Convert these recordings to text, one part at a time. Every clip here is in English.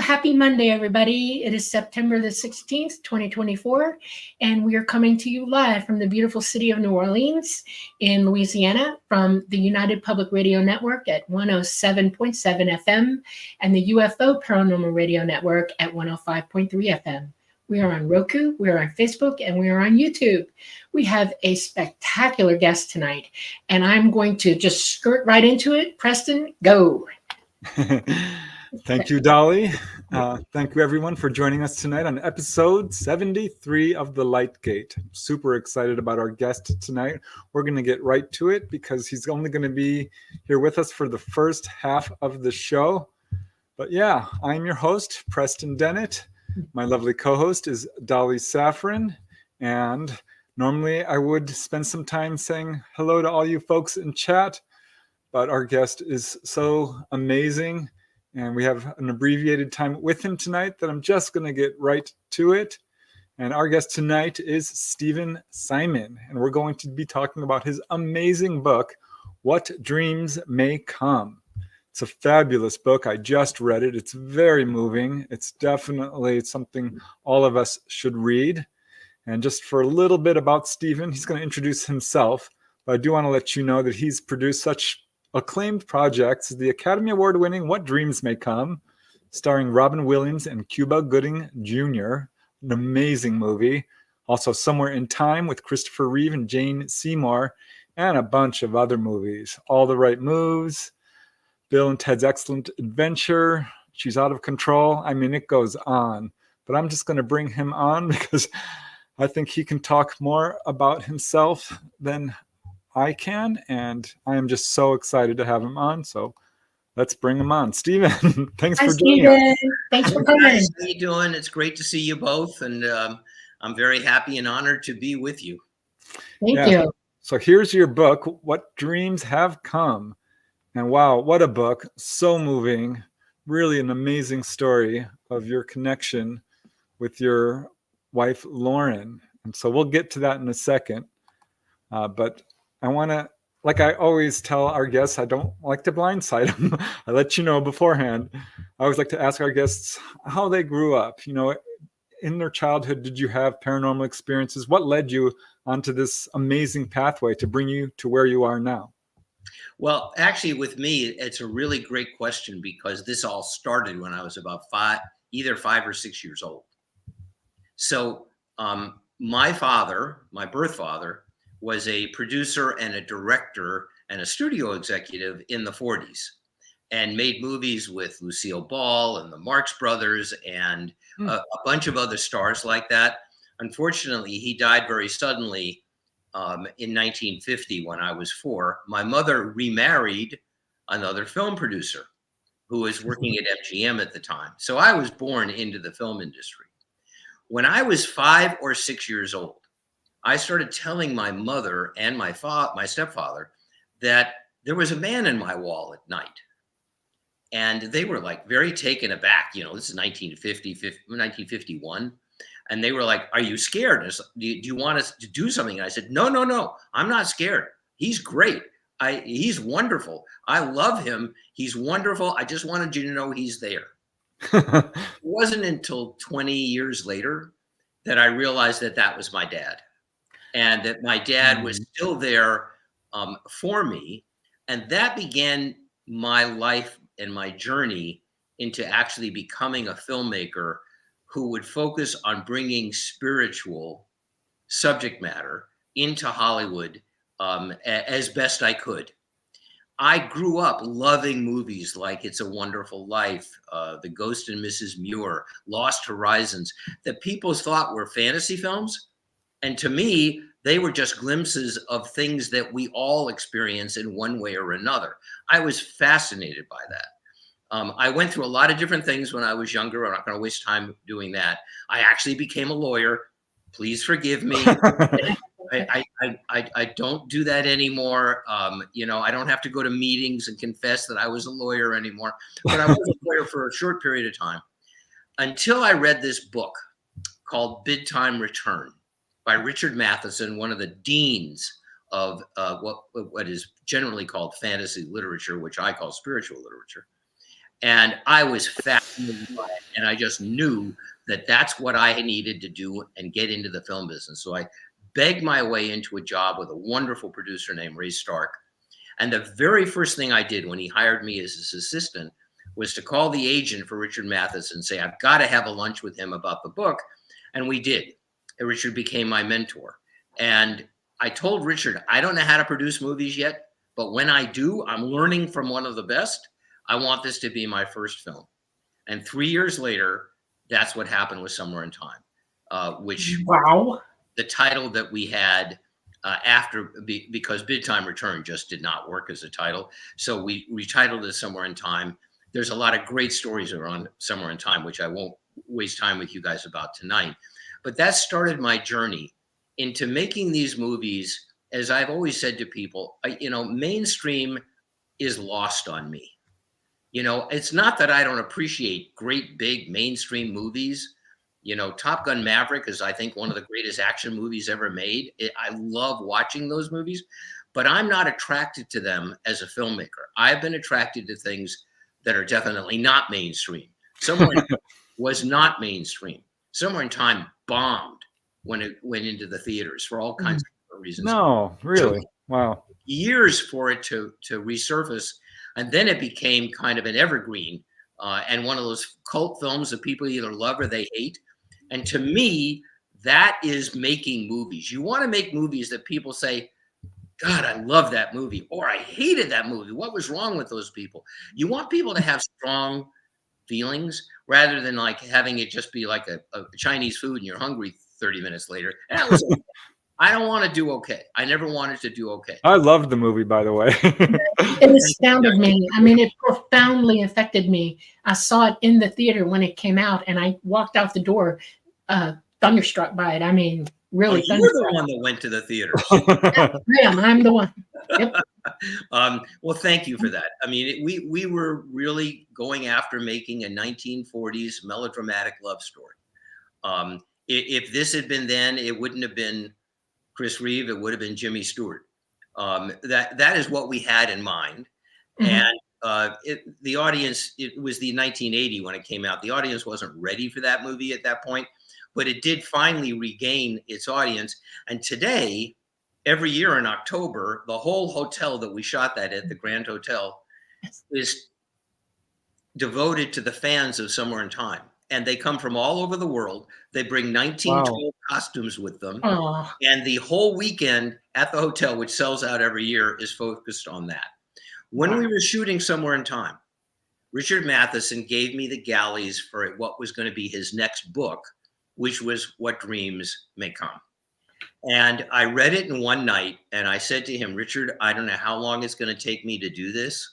happy Monday, everybody. It is September the 16th, 2024, and we are coming to you live from the beautiful city of New Orleans in Louisiana from the United Public Radio Network at 107.7 FM and the UFO Paranormal Radio Network at 105.3 FM. We are on Roku, we are on Facebook, and we are on YouTube. We have a spectacular guest tonight, and I'm going to just skirt right into it. Preston, go. Thank you, Dolly. Thank you, everyone, for joining us tonight on episode 73 of The Light Gate. I'm super excited about our guest tonight. We're going to get right to it because he's only going to be here with us for the first half of the show. But yeah, I'm your host, Preston Dennett. My lovely co-host is Dolly Safran. And normally I would spend some time saying hello to all you folks in chat, but our guest is so amazing. And we have an abbreviated time with him tonight that I'm just going to get right to it. And our guest tonight is Stephen Simon. And we're going to be talking about his amazing book, What Dreams May Come. It's a fabulous book. I just read it. It's very moving. It's definitely something all of us should read. And just for a little bit about Stephen, he's going to introduce himself. But I do want to let you know that he's produced such acclaimed projects, the Academy Award winning What Dreams May Come, starring Robin Williams and Cuba Gooding Jr., an amazing movie. Also Somewhere in Time with Christopher Reeve and Jane Seymour, and a bunch of other movies. All the Right Moves, Bill and Ted's Excellent Adventure, She's Out of Control. I mean, it goes on. But I'm just going to bring him on because I think he can talk more about himself than I can, and I am just so excited to have him on. So let's bring him on. Stephen, thanks for joining us. Thanks for coming. How you doing? It's great to see you both, and I'm very happy and honored to be with you. Thank you. So here's your book, What Dreams Have Come. And wow, what a book. So moving. Really an amazing story of your connection with your wife, Lauren. And so we'll get to that in a second. But I want to, like I always tell our guests, I don't like to blindside them. I let you know beforehand. I always like to ask our guests how they grew up. You know, in their childhood, did you have paranormal experiences? What led you onto this amazing pathway to bring you to where you are now? Well, actually, with me, it's a really great question because this all started when I was about either 5 or 6 years old. So my father, my birth father, was a producer and a director and a studio executive in the 40s and made movies with Lucille Ball and the Marx Brothers and a bunch of other stars like that. Unfortunately, he died very suddenly in 1950 when I was 4. My mother remarried another film producer who was working at MGM at the time. So I was born into the film industry. When I was 5 or 6 years old, I started telling my mother and my stepfather that there was a man in my wall at night. And they were like very taken aback. You know, this is 1951. And they were like, "Are you scared? Do you want us to do something?" And I said, No, I'm not scared. He's great. He's wonderful. I love him. He's wonderful. I just wanted you to know he's there. It wasn't until 20 years later that I realized that that was my dad. And that my dad was still there for me. And that began my life and my journey into actually becoming a filmmaker who would focus on bringing spiritual subject matter into Hollywood as best I could. I grew up loving movies like It's a Wonderful Life, The Ghost and Mrs. Muir, Lost Horizons, that people thought were fantasy films. And to me, they were just glimpses of things that we all experience in one way or another. I was fascinated by that. I went through a lot of different things when I was younger. I'm not going to waste time doing that. I actually became a lawyer. Please forgive me. I don't do that anymore. You know, I don't have to go to meetings and confess that I was a lawyer anymore. But I was a lawyer for a short period of time until I read this book called Bid Time Return by Richard Matheson, one of the deans of what is generally called fantasy literature, which I call spiritual literature. And I was fascinated and I just knew that that's what I needed to do and get into the film business. So I begged my way into a job with a wonderful producer named Ray Stark. And the very first thing I did when he hired me as his assistant was to call the agent for Richard Mathis and say, I've got to have a lunch with him about the book. And we did. And Richard became my mentor. And I told Richard, I don't know how to produce movies yet, but when I do, I'm learning from one of the best. I want this to be my first film. And 3 years later, that's what happened with Somewhere in Time, which Wow. the title that we had because Big Time Return just did not work as a title. So we retitled it Somewhere in Time. There's a lot of great stories around Somewhere in Time, which I won't waste time with you guys about tonight. But that started my journey into making these movies. As I've always said to people, mainstream is lost on me. It's not that I don't appreciate great big mainstream movies. Top Gun Maverick is, I think, one of the greatest action movies ever made. I love watching those movies, but I'm not attracted to them as a filmmaker. I've been attracted to things that are definitely not mainstream. Somewhere in Time was not mainstream. Somewhere in Time bombed when it went into the theaters for all kinds of reasons. No, really? Wow. Years for it to resurface, and then it became kind of an evergreen and one of those cult films that people either love or they hate. And to me, that is making movies. You want to make movies that people say, God, I love that movie, or I hated that movie. What was wrong with those people? You want people to have strong feelings rather than like having it just be like a Chinese food and you're hungry 30 minutes later. And that was okay. I don't want to do okay. I never wanted to do okay. I loved the movie, by the way. It astounded me. I mean, it profoundly affected me. I saw it in the theater when it came out, and I walked out the door thunderstruck by it. I mean, really. You were the one that went to the theater. Yeah, I'm the one. Yep. Well, thank you for that. I mean, we were really going after making a 1940s melodramatic love story. If this had been then, it wouldn't have been Chris Reeve, it would have been Jimmy Stewart. That is what we had in mind. And the audience, it was the 1980 when it came out. The audience wasn't ready for that movie at that point, but it did finally regain its audience. And today, every year in October, the whole hotel that we shot that at, the Grand Hotel, is devoted to the fans of Somewhere in Time. And they come from all over the world. They bring 1912 costumes with them. And the whole weekend at the hotel, which sells out every year, is focused on that. When we were shooting Somewhere in Time, Richard Matheson gave me the galleys for what was going to be his next book, which was What Dreams May Come. And I read it in one night, and I said to him, Richard, I don't know how long it's going to take me to do this,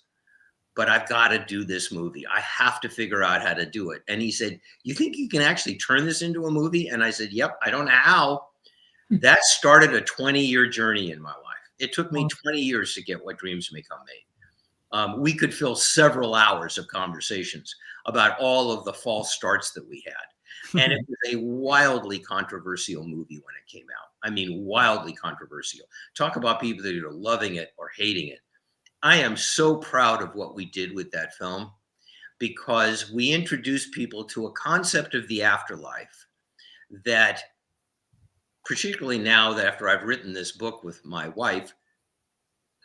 but I've got to do this movie. I have to figure out how to do it. And he said, you think you can actually turn this into a movie? And I said, yep, I don't know how. That started a 20-year journey in my life. It took me 20 years to get What Dreams May Come made. We could fill several hours of conversations about all of the false starts that we had. And it was a wildly controversial movie when it came out. I mean, wildly controversial. Talk about people that are loving it or hating it. I am so proud of what we did with that film because we introduced people to a concept of the afterlife that, particularly now that after I've written this book with my wife,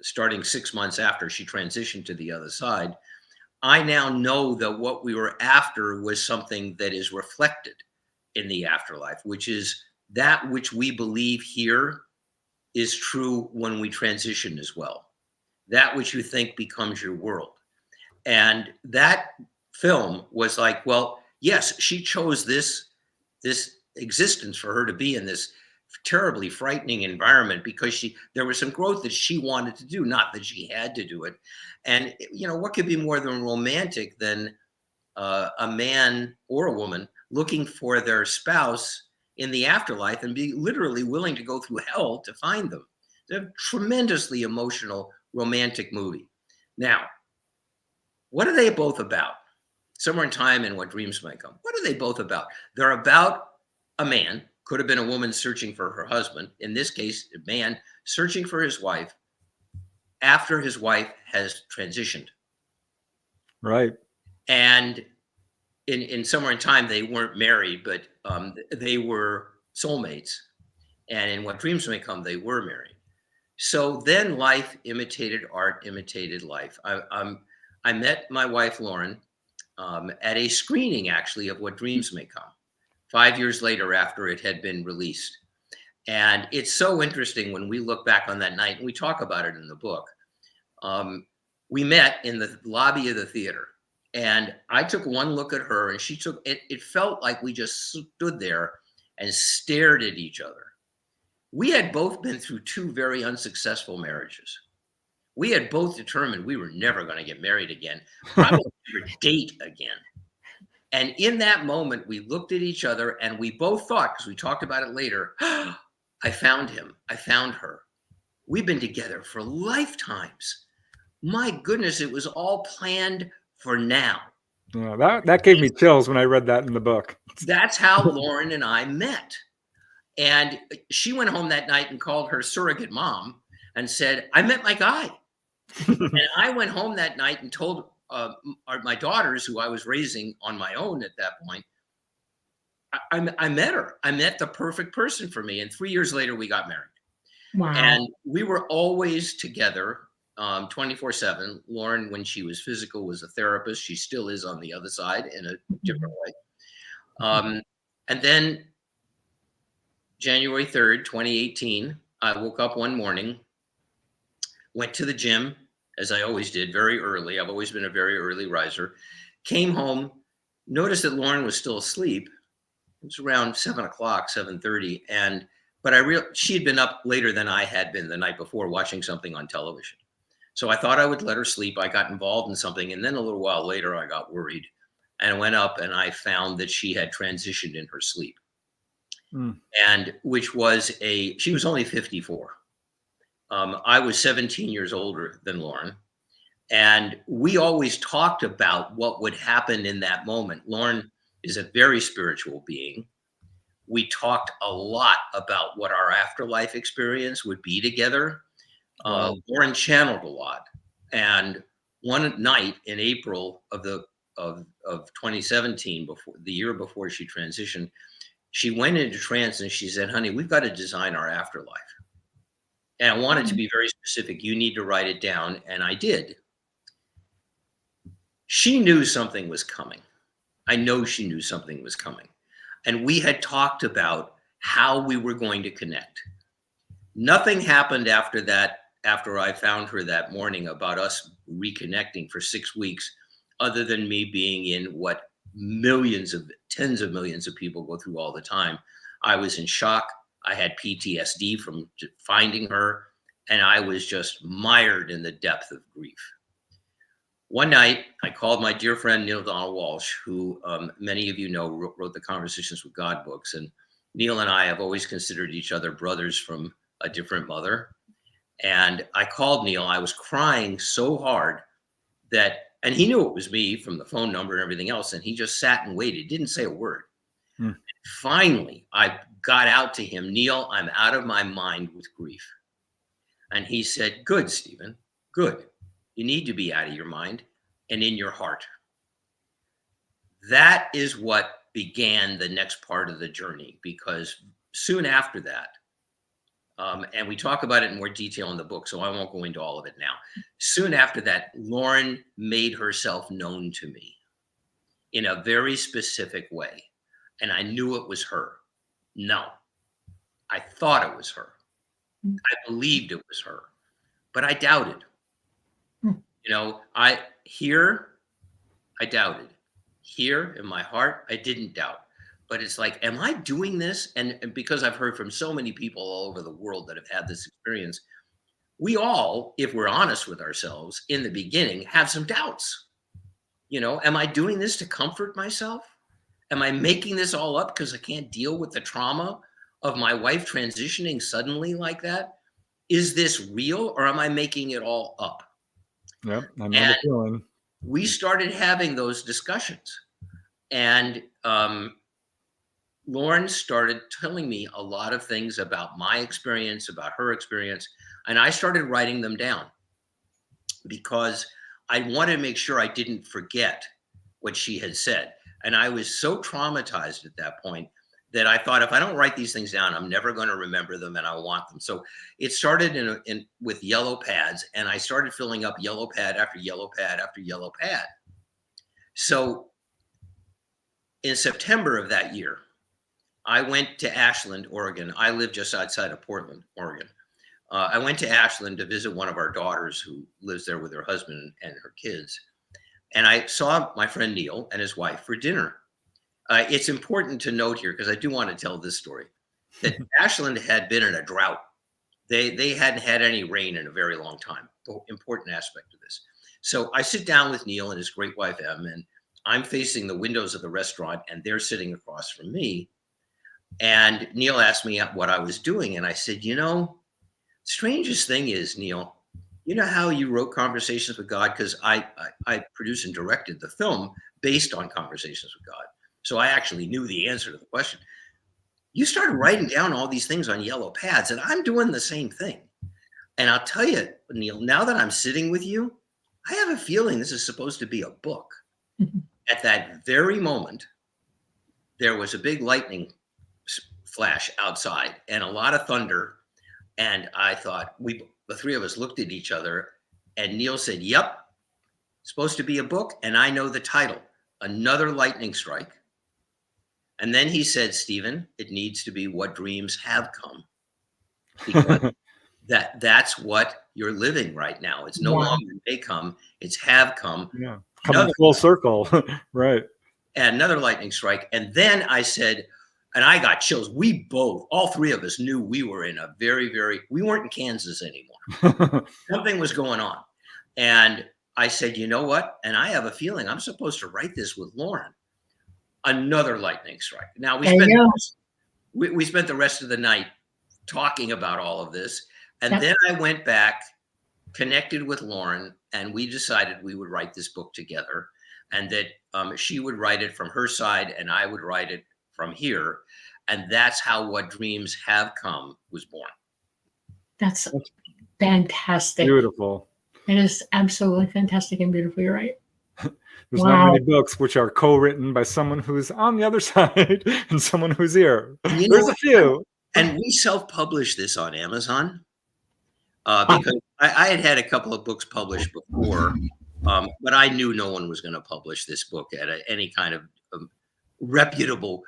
starting 6 months after she transitioned to the other side, I now know that what we were after was something that is reflected in the afterlife, which is that which we believe here is true when we transition as well. That which you think becomes your world. And that film was like, well, yes, she chose this existence for her to be in this terribly frightening environment because there was some growth that she wanted to do, not that she had to do it. And what could be more than romantic than a man or a woman looking for their spouse in the afterlife and be literally willing to go through hell to find them? It's a tremendously emotional, romantic movie. Now, what are they both about? Somewhere in Time and What Dreams May Come. What are they both about? They're about a man, could have been a woman searching for her husband. In this case, a man searching for his wife after his wife has transitioned. Right. And in somewhere in time, they weren't married, but they were soulmates. And in What Dreams May Come, they were married. So then life imitated art, imitated life. I met my wife, Lauren, at a screening, actually, of What Dreams May Come, 5 years later after it had been released. And it's so interesting when we look back on that night, and we talk about it in the book. We met in the lobby of the theater, and I took one look at her, and she took it. It felt like we just stood there and stared at each other. We had both been through two very unsuccessful marriages. We had both determined we were never going to get married again, probably never date again. And in that moment, we looked at each other and we both thought, because we talked about it later, I found him. I found her. We've been together for lifetimes. My goodness, it was all planned for now. Yeah, that gave me chills when I read that in the book. That's how Lauren and I met. And she went home that night and called her surrogate mom and said, I met my guy. And I went home that night and told my daughters, who I was raising on my own at that point, I met her. I met the perfect person for me. And 3 years later, we got married. Wow. And we were always together 24/7. Lauren, when she was physical, was a therapist. She still is on the other side in a different way. And then January 3rd, 2018, I woke up one morning, went to the gym, as I always did, very early. I've always been a very early riser. Came home, noticed that Lauren was still asleep. It was around 7 o'clock, 7:30. But she had been up later than I had been the night before watching something on television. So I thought I would let her sleep. I got involved in something. And then a little while later, I got worried and I went up and I found that she had transitioned in her sleep. And she was only 54. I was 17 years older than Lauren. And we always talked about what would happen in that moment. Lauren is a very spiritual being. We talked a lot about what our afterlife experience would be together. Lauren channeled a lot. And one night in April of 2017, before the year before she transitioned, she went into trance and she said, honey, we've got to design our afterlife. And I want it to be very specific. You need to write it down. And I did. She knew something was coming. I know she knew something was coming. And we had talked about how we were going to connect. Nothing happened after that, after I found her that morning, about us reconnecting for 6 weeks, other than me being in what tens of millions of people go through all the time. I was in shock. I had PTSD from finding her, and I was just mired in the depth of grief. One night, I called my dear friend Neil Donald Walsh, who many of you know wrote the Conversations with God books. And Neil and I have always considered each other brothers from a different mother. And I called Neil. I was crying so hard and he knew it was me from the phone number and everything else. And he just sat and waited, didn't say a word. Finally, I got out to him, Neil, I'm out of my mind with grief. And he said, good, Stephen, good. You need to be out of your mind and in your heart. That is what began the next part of the journey, because soon after that, and we talk about it in more detail in the book, so I won't go into all of it now. Soon after that, Lauren made herself known to me in a very specific way. And I knew it was her. No, I thought it was her. I believed it was her, but I doubted. You know, I doubted. Here in my heart, I didn't doubt. But it's like, am I doing this? And because I've heard from so many people all over the world that have had this experience, we all, if we're honest with ourselves in the beginning, have some doubts. You know, am I doing this to comfort myself? Am I making this all up because I can't deal with the trauma of my wife transitioning suddenly like that? Is this real, or am I making it all up? Yep, I know the feeling. We started having those discussions, and Lauren started telling me a lot of things about my experience, about her experience, and I started writing them down because I wanted to make sure I didn't forget what she had said. And I was so traumatized at that point that I thought, if I don't write these things down, I'm never going to remember them, and I want them. So it started with yellow pads, and I started filling up yellow pad after yellow pad after yellow pad. So in September of that year, I went to Ashland, Oregon. I live just outside of Portland, Oregon. I went to Ashland to visit one of our daughters who lives there with her husband and her kids. And I saw my friend Neil and his wife for dinner. It's important to note here, because I do want to tell this story, that Ashland had been in a drought. They hadn't had any rain in a very long time. Important aspect of this. So I sit down with Neil and his great wife, Em, and I'm facing the windows of the restaurant, and they're sitting across from me. And Neil asked me what I was doing. And I said, strangest thing is, Neil, you know how you wrote Conversations with God? Because I produced and directed the film based on Conversations with God. So I actually knew the answer to the question. You started writing down all these things on yellow pads, and I'm doing the same thing. And I'll tell you, Neil, now that I'm sitting with you, I have a feeling this is supposed to be a book. At that very moment, there was a big lightning flash outside and a lot of thunder. And I thought, the three of us looked at each other, and Neil said, "Yep, supposed to be a book. And I know the title, Another Lightning Strike." And then he said, "Stephen, it needs to be What Dreams Have Come." Because that's what you're living right now. It's no longer may come, it's have come. Yeah. Coming full circle. Right. And another lightning strike. And then I said, and I got chills. We both, all three of us, knew we were in a we weren't in Kansas anymore. Something was going on. And I said, you know what? And I have a feeling I'm supposed to write this with Lauren. Another lightning strike. Now we spent the rest of the night talking about all of this. And then I went back, connected with Lauren, and we decided we would write this book together, and that she would write it from her side and I would write it from here. And that's how What Dreams Have Come was born. That's fantastic. Beautiful. It is absolutely fantastic and beautiful. You're right. There's not many books which are co-written by someone who's on the other side and someone who's here. There's a few. And we self-published this on Amazon because I had a couple of books published before, but I knew no one was going to publish this book at any kind of reputable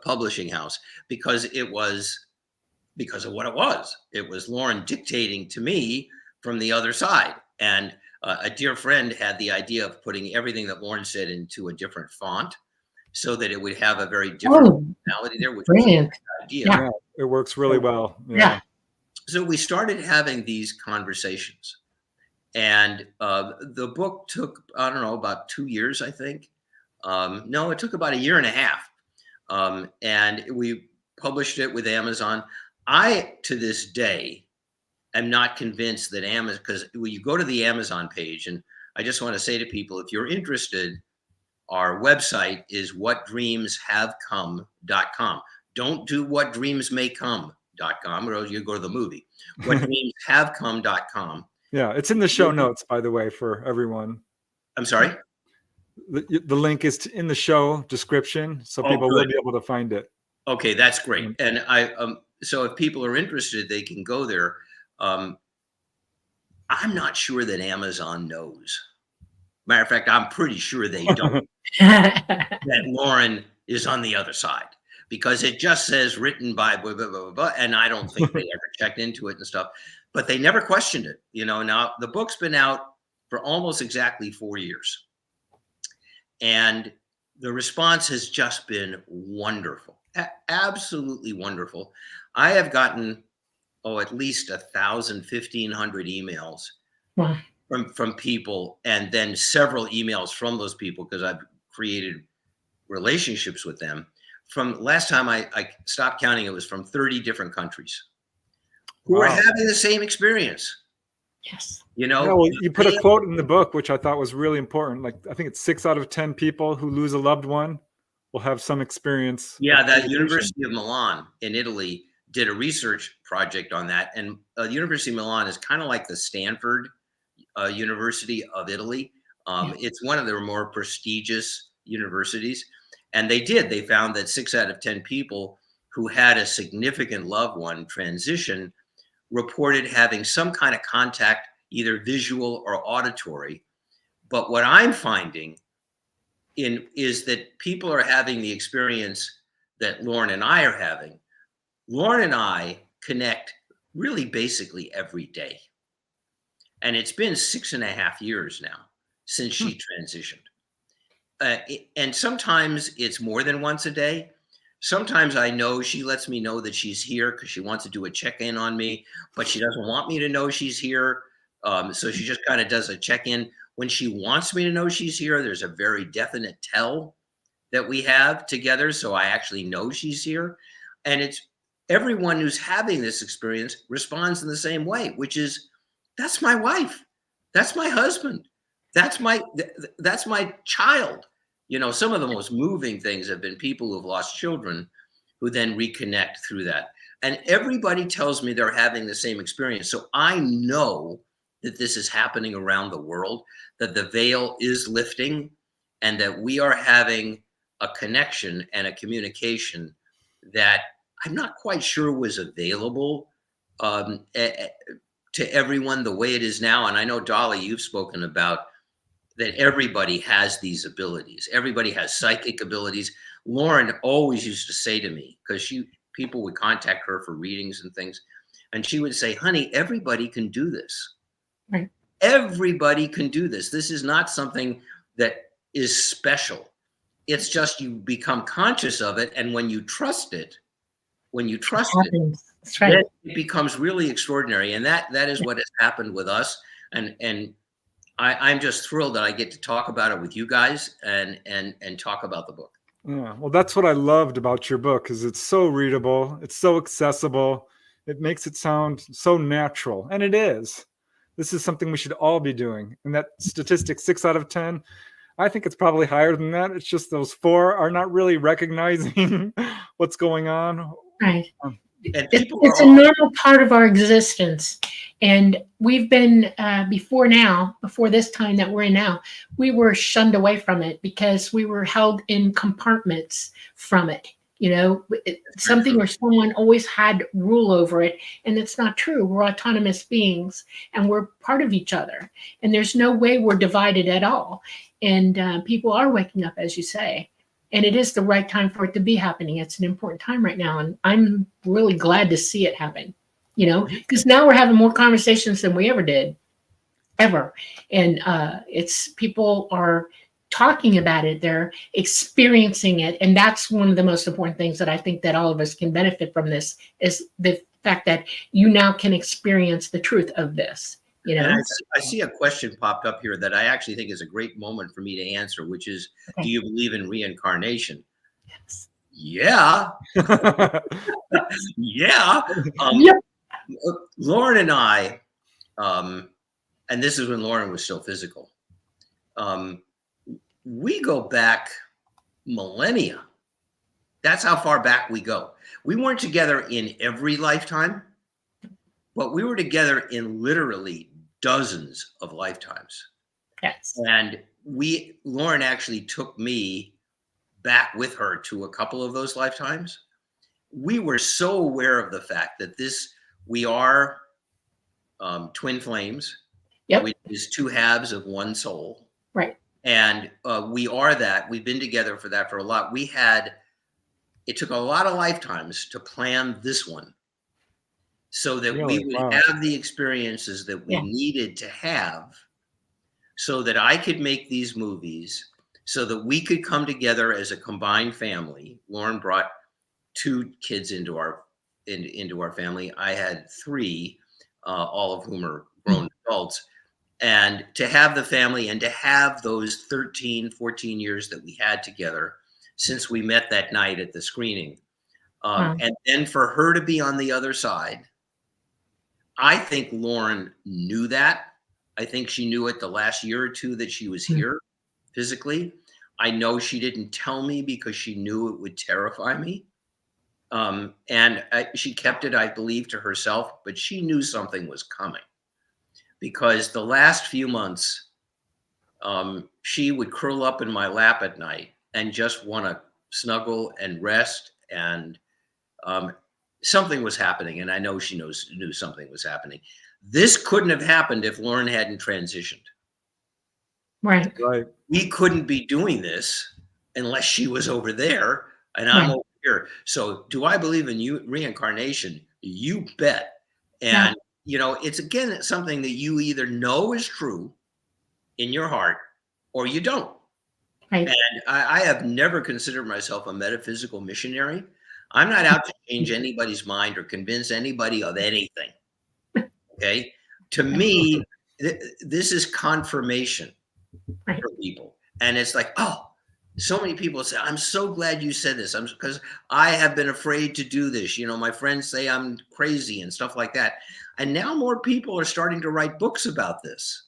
publishing house, because of what it was. It was Lauren dictating to me from the other side. And a dear friend had the idea of putting everything that Lauren said into a different font so that it would have a very different personality there, which brilliant. was a good idea. Yeah, it works really well. Yeah. So we started having these conversations. And the book took, I don't know, about 2 years, I think. No, it took about 1.5 years. And we published it with Amazon. I, to this day, am not convinced that Amazon, because when you go to the Amazon page, and I just want to say to people, if you're interested, our website is whatdreamshavecome.com. Don't do whatdreamsmaycome.com, or else you go to the movie. Whatdreamshavecome.com. Yeah, it's in the show notes, by the way, for everyone. I'm sorry? The link is in the show description, so people will be able to find it. Okay, that's great. And so if people are interested, they can go there. I'm not sure that Amazon knows. Matter of fact, I'm pretty sure they don't. That Lauren is on the other side, because it just says written by blah, blah, blah, blah, and I don't think they ever checked into it and stuff. But they never questioned it. Now the book's been out for almost exactly 4 years, and the response has just been wonderful, absolutely wonderful. I have gotten at least 1,000, 1,500 emails from people, and then several emails from those people, because I've created relationships with them. From last time I stopped counting, it was from 30 different countries who are having the same experience. Yes. Well, you put a quote in the book, which I thought was really important. Like, I think it's 6 out of 10 people who lose a loved one will have some experience. Yeah, the University of Milan in Italy did a research project on that. And the University of Milan is kind of like the Stanford University of Italy. It's one of their more prestigious universities. And they did. They found that 6 out of 10 people who had a significant loved one transition reported having some kind of contact, either visual or auditory. But what I'm finding is that people are having the experience that Lauren and I are having. Lauren and I connect really basically every day. And it's been 6.5 years now since she transitioned. And sometimes it's more than once a day. Sometimes I know she lets me know that she's here because she wants to do a check-in on me, but she doesn't want me to know she's here. So she just kind of does a check-in. When she wants me to know she's here, there's a very definite tell that we have together. So I actually know she's here. And it's everyone who's having this experience responds in the same way, which is, that's my wife. That's my husband. That's my child. You know, some of the most moving things have been people who have lost children who then reconnect through that. And everybody tells me they're having the same experience. So I know that this is happening around the world, that the veil is lifting, and that we are having a connection and a communication that I'm not quite sure was available to everyone the way it is now. And I know, Dolly, you've spoken about that everybody has these abilities. Everybody has psychic abilities. Lauren always used to say to me, because people would contact her for readings and things, and she would say, honey, everybody can do this. Right. Everybody can do this. This is not something that is special. It's just you become conscious of it. And when you trust it, That's right. then it becomes really extraordinary. And that is what has happened with us. And I'm just thrilled that I get to talk about it with you guys and talk about the book. Yeah, well, that's what I loved about your book, is it's so readable, it's so accessible, it makes it sound so natural, and it is. This is something we should all be doing. And that statistic, 6 out of 10, I think it's probably higher than that. It's just those 4 are not really recognizing what's going on. Right. And It's a normal part of our existence. And we've been, before this time that we're in now, we were shunned away from it because we were held in compartments from it. You know, something where someone always had rule over it. And it's not true. We're autonomous beings and we're part of each other. And there's no way we're divided at all. And people are waking up, as you say. And it is the right time for it to be happening. It's an important time right now. And I'm really glad to see it happen, you know, because now we're having more conversations than we ever did, ever. And it's people are talking about it. They're experiencing it. And that's one of the most important things that I think that all of us can benefit from this is the fact that you now can experience the truth of this. You know, and I see a question popped up here that I actually think is a great moment for me to answer, which is, do you believe in reincarnation? Yes. Yeah. Yeah. Yep. Lauren and I, and this is when Lauren was still physical, we go back millennia. That's how far back we go. We weren't together in every lifetime, but we were together in literally dozens of lifetimes. Yes. And Lauren actually took me back with her to a couple of those lifetimes. We were so aware of the fact that we are twin flames, Yep. which is 2 halves of one soul. Right. And we are that. We've been together for that for a lot. It took a lot of lifetimes to plan this one, so that we would have the experiences that we needed to have, so that I could make these movies, so that we could come together as a combined family. Lauren brought 2 kids into our family. I had 3, all of whom are grown adults. And to have the family and to have those 13, 14 years that we had together since we met that night at the screening. And then for her to be on the other side, I think Lauren knew that. I think she knew it the last year or 2 that she was here physically. I know she didn't tell me because she knew it would terrify me. And she kept it, I believe, to herself, but she knew something was coming, because the last few months, she would curl up in my lap at night and just want to snuggle and rest, and something was happening, and I know she knew something was happening. This couldn't have happened if Lauren hadn't transitioned. Right. Right. We couldn't be doing this unless she was over there and I'm over here. So do I believe in reincarnation? You bet. And it's again something that you either know is true in your heart or you don't. Right. And I have never considered myself a metaphysical missionary. I'm not out to change anybody's mind or convince anybody of anything. Okay. To me, this is confirmation for people. And it's like, oh, so many people say, I'm so glad you said this. Because I have been afraid to do this. My friends say I'm crazy and stuff like that. And now more people are starting to write books about this.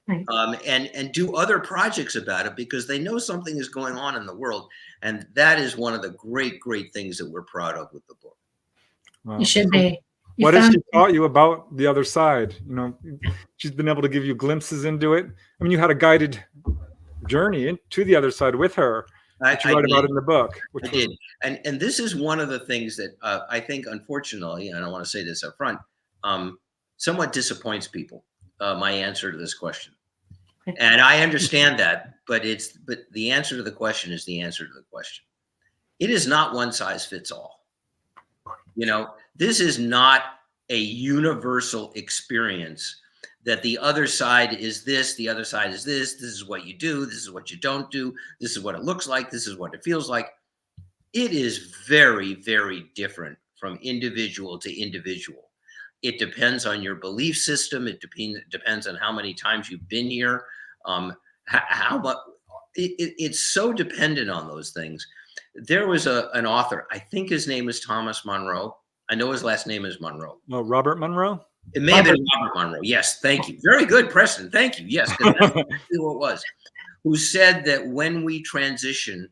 Right. And do other projects about it because they know something is going on in the world. And that is one of the great, great things that we're proud of with the book. Wow. You should be. What has she taught you about the other side? She's been able to give you glimpses into it. I mean, you had a guided journey to the other side with her, which you write about in the book. I did. And this is one of the things that I think, unfortunately, and I don't want to say this up front, somewhat disappoints people, my answer to this question. And I understand that, but the answer to the question is the answer to the question. It is not one size fits all. This is not a universal experience that the other side is this, the other side is this is what you do, this is what you don't do, this is what it looks like, this is what it feels like. It is very, very different from individual to individual. It depends on your belief system. It depends on how many times you've been here. How much it's so dependent on those things. There was an author, I think his name is Thomas Monroe. I know his last name is Monroe. Oh, Robert Monroe? It may have been Robert Monroe. Yes, thank you. Very good, Preston. Thank you. Yes, because that's exactly what it was. Who said that when we transition,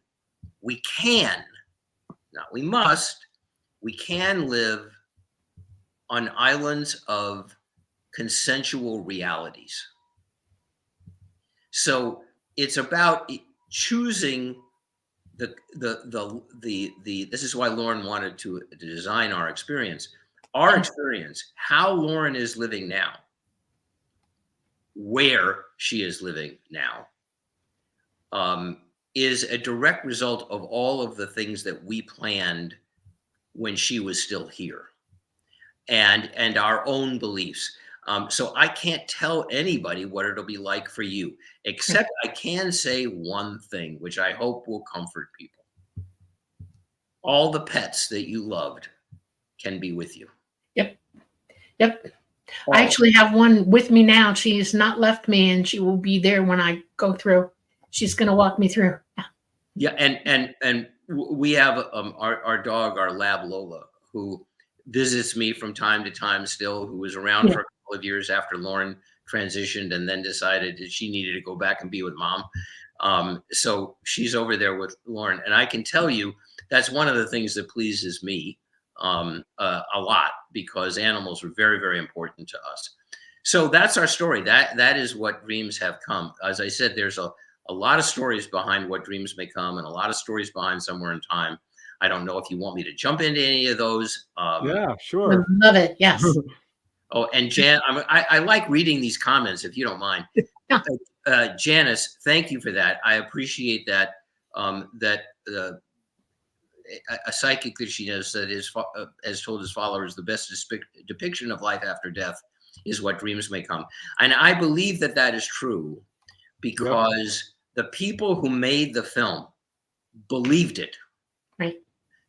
we can, not we must, we can live on islands of consensual realities. So it's about choosing this is why Lauren wanted to design our experience. Our experience, how Lauren is living now, where she is living now, is a direct result of all of the things that we planned when she was still here, and our own beliefs. So I can't tell anybody what it'll be like for you, except I can say one thing, which I hope will comfort people. All the pets that you loved can be with you. Yep. I actually have one with me now. She has not left me, and she will be there when I go through. She's going to walk me through. Yeah, and we have our dog, our lab Lola, who visits me from time to time still, who was around for a couple of years after Lauren transitioned and then decided that she needed to go back and be with mom. So she's over there with Lauren. And I can tell you that's one of the things that pleases me a lot, because animals were very, very important to us. So that's our story. That is what dreams have come. As I said, there's a lot of stories behind what dreams may come, and a lot of stories behind Somewhere in Time. I don't know if you want me to jump into any of those. Yeah, sure. Love it. Yes. Oh, and Jan, I like reading these comments, if you don't mind. Janice, thank you for that. I appreciate that. A psychic that she knows that has told his followers the best depiction of life after death is what dreams may come. And I believe that is true, because the people who made the film believed it. Right.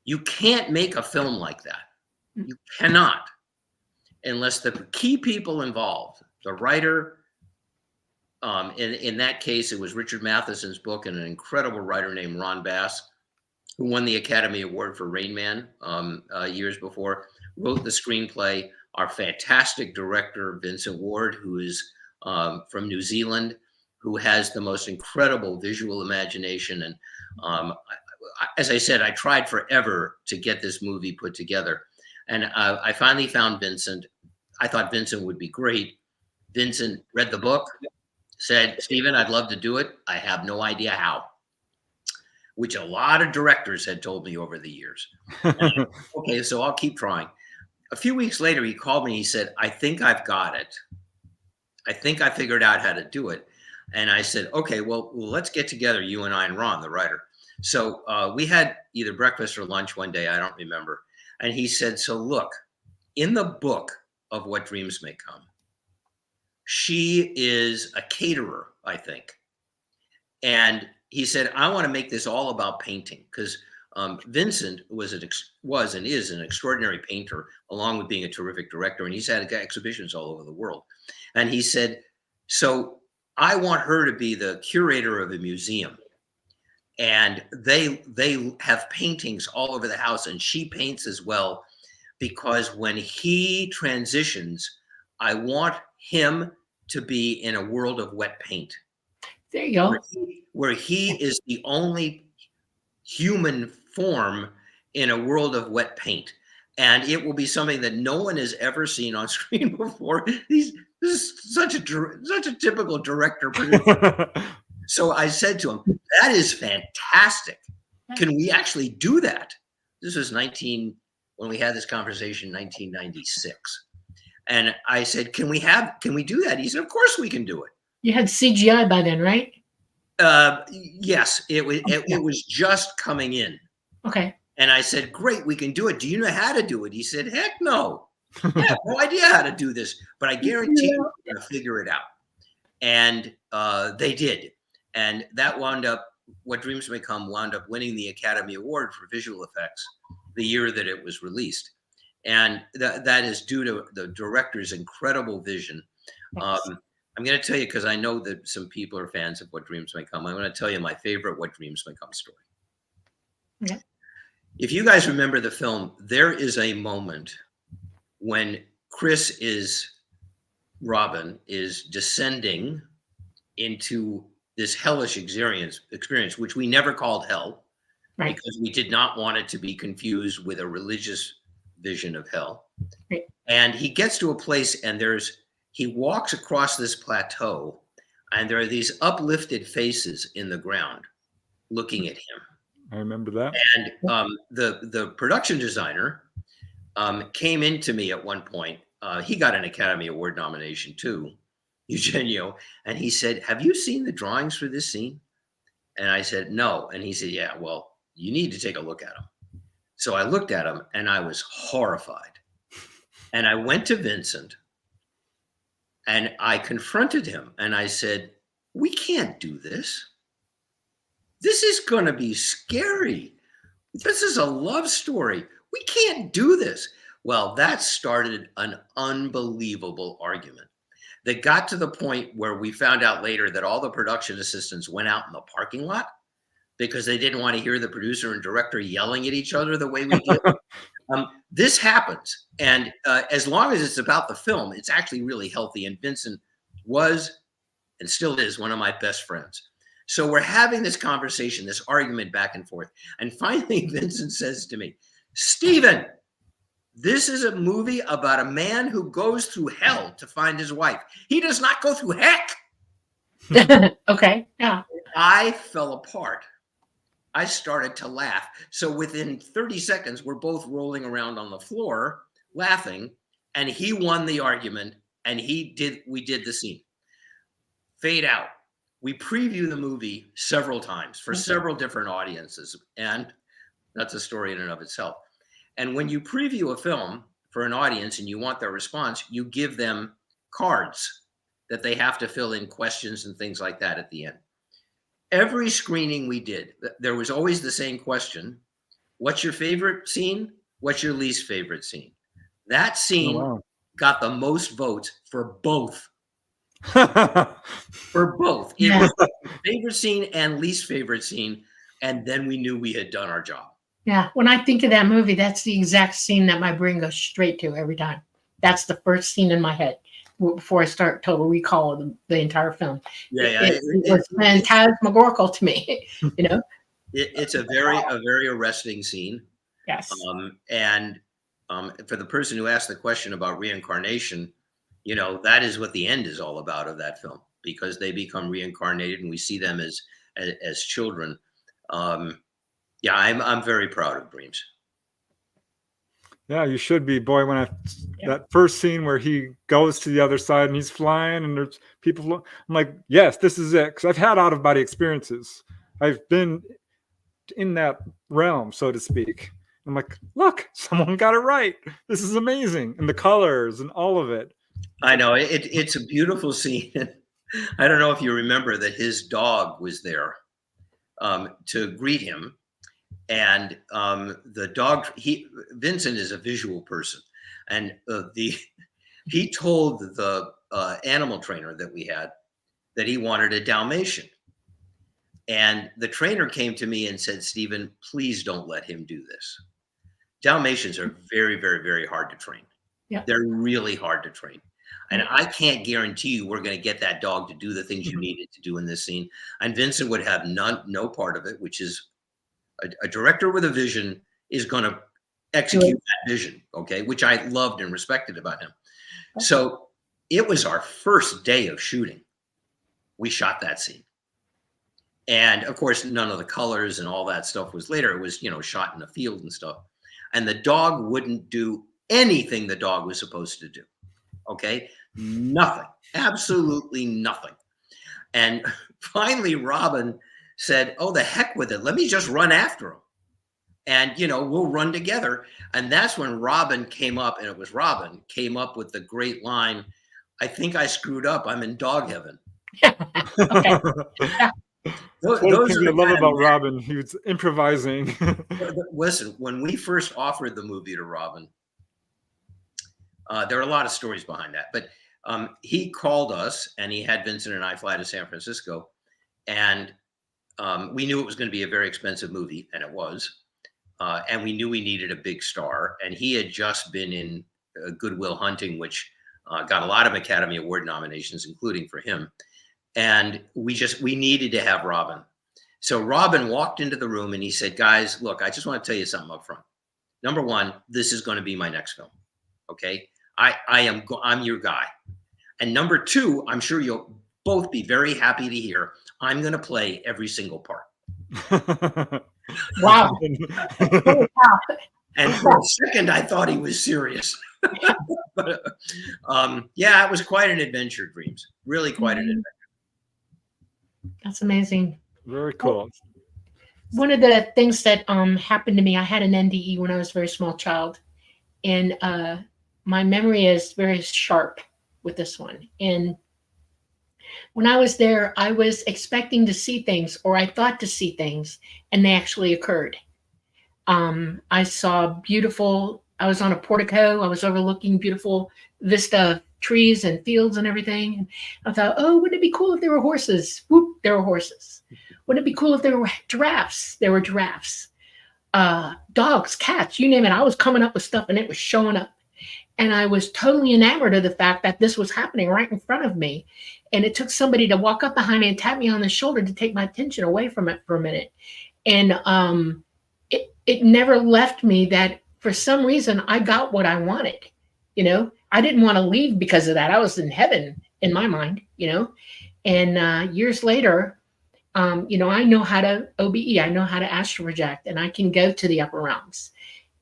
You can't make a film like that. You cannot, unless the key people involved, the writer, in that case, it was Richard Matheson's book, and an incredible writer named Ron Bass, who won the Academy Award for Rain Man years before, wrote the screenplay. Our fantastic director, Vincent Ward, who is from New Zealand, who has the most incredible visual imagination. And as I said, I tried forever to get this movie put together. And I finally found Vincent. I thought Vincent would be great. Vincent read the book, said, Stephen, I'd love to do it. I have no idea how. which a lot of directors had told me over the years. Okay, so I'll keep trying. A few weeks later, he called me. He said, I think I've got it. I think I figured out how to do it. And I said, okay, well, let's get together, you and I and Ron, the writer. So we had either breakfast or lunch one day, I don't remember. And he said, so look, in the book of What Dreams May Come, she is a caterer, I think. And he said, I want to make this all about painting, because Vincent was and is an extraordinary painter, along with being a terrific director. And he's had exhibitions all over the world. And he said, so I want her to be the curator of a museum. And they have paintings all over the house, and she paints as well, because when he transitions, I want him to be in a world of wet paint. There you go. Where he is the only human form in a world of wet paint. And it will be something that no one has ever seen on screen before. This is such a typical director producer. So I said to him, that is fantastic. Can we actually do that? This was when we had this conversation, 1996. And I said, can we do that? He said, of course we can do it. You had CGI by then, right? Yes, it was just coming in. Okay. And I said, great, we can do it. Do you know how to do it? He said, heck no. I have no idea how to do this, but I guarantee you we're going to figure it out. And they did. And that What Dreams May Come wound up winning the Academy Award for visual effects the year that it was released. And that is due to the director's incredible vision. Yes. I'm going to tell you, because I know that some people are fans of What Dreams May Come. I'm going to tell you my favorite What Dreams May Come story. Okay. If you guys remember the film, there is a moment when Robin is descending into this hellish experience, which we never called hell, right, because we did not want it to be confused with a religious vision of hell. Right. And he gets to a place, and he walks across this plateau, and there are these uplifted faces in the ground looking at him. I remember that. And the production designer came into me at one point. He got an Academy Award nomination too, Eugenio. And he said, have you seen the drawings for this scene? And I said, no. And he said, yeah, well, you need to take a look at them. So I looked at them, and I was horrified. And I went to Vincent, and I confronted him, and I said, we can't do this. This is going to be scary. This is a love story. We can't do this. Well, that started an unbelievable argument that got to the point where we found out later that all the production assistants went out in the parking lot because they didn't want to hear the producer and director yelling at each other the way we did. This happens. And as long as it's about the film, it's actually really healthy. And Vincent was, and still is, one of my best friends. So we're having this conversation, this argument back and forth. And finally, Vincent says to me, Stephen, this is a movie about a man who goes through hell to find his wife. He does not go through heck. Okay. Yeah. I fell apart. I started to laugh. So within 30 seconds, we're both rolling around on the floor laughing, and he won the argument, and we did the scene. Fade out. We preview the movie several times for several different audiences, and that's a story in and of itself. And when you preview a film for an audience and you want their response, you give them cards that they have to fill in questions and things like that at the end. Every screening we did, there was always the same question. What's your favorite scene? What's your least favorite scene? That scene got the most votes for both. For both. It was favorite scene and least favorite scene. And then we knew we had done our job. Yeah. When I think of that movie, that's the exact scene that my brain goes straight to every time. That's the first scene in my head before I start total recall of the entire film. It was phantasmagorical to me, you know? It's a very arresting scene. Yes. And for the person who asked the question about reincarnation, you know, that is what the end is all about of that film, because they become reincarnated and we see them as children. Yeah, I'm very proud of Breams. Yeah, you should be, boy. When that first scene where he goes to the other side and he's flying and there's people, I'm like, yes, this is it. Because I've had out of body experiences. I've been in that realm, so to speak. I'm like, look, someone got it right. This is amazing, and the colors and all of it. I know it's a beautiful scene. I don't know if you remember that his dog was there to greet him. And the dog, Vincent is a visual person, and he told the animal trainer that we had that he wanted a Dalmatian, and the trainer came to me and said, "Stephen, please don't let him do this. Dalmatians are very, very, very hard to train. Yeah. They're really hard to train, and I can't guarantee you we're going to get that dog to do the things you need it to do in this scene." And Vincent would have no part of it, which is. A director with a vision is going to execute that vision, okay, which I loved and respected about him. So it was our first day of shooting. We shot that scene. And of course, none of the colors and all that stuff was later. It was, shot in a field and stuff. And the dog wouldn't do anything the dog was supposed to do, okay? Nothing, absolutely nothing. And finally, Robin said, "Oh, the heck with it. Let me just run after him. And, we'll run together." And that's when Robin came up, and it was Robin, came up with the great line, "I think I screwed up. I'm in dog heaven." Okay. Those things I love about Robin. He was improvising. Listen, when we first offered the movie to Robin, there are a lot of stories behind that. But he called us, and he had Vincent and I fly to San Francisco. And we knew it was going to be a very expensive movie, and it was. And we knew we needed a big star. And he had just been in Good Will Hunting, which got a lot of Academy Award nominations, including for him. And we needed to have Robin. So Robin walked into the room and he said, "Guys, look, I just want to tell you something up front. Number one, this is going to be my next film. Okay. I'm your guy. And number two, I'm sure you'll both be very happy to hear I'm going to play every single part." Wow. And for a second, I thought he was serious. But yeah, it was quite an adventure, Dreams. Really quite an adventure. That's amazing. Very cool. One of the things that happened to me, I had an NDE when I was a very small child, and my memory is very sharp with this one. And when I was there, I was expecting to see things, or I thought to see things, and they actually occurred. I saw I was on a portico. I was overlooking beautiful vista of trees and fields and everything. And I thought, oh, wouldn't it be cool if there were horses? Whoop, there were horses. Wouldn't it be cool if there were giraffes? There were giraffes. Dogs, cats, you name it. I was coming up with stuff and it was showing up. And I was totally enamored of the fact that this was happening right in front of me. And it took somebody to walk up behind me and tap me on the shoulder to take my attention away from it for a minute. And it never left me that for some reason I got what I wanted. I didn't want to leave because of that. I was in heaven in my mind, and years later, I know how to OBE, I know how to astral project, and I can go to the upper realms.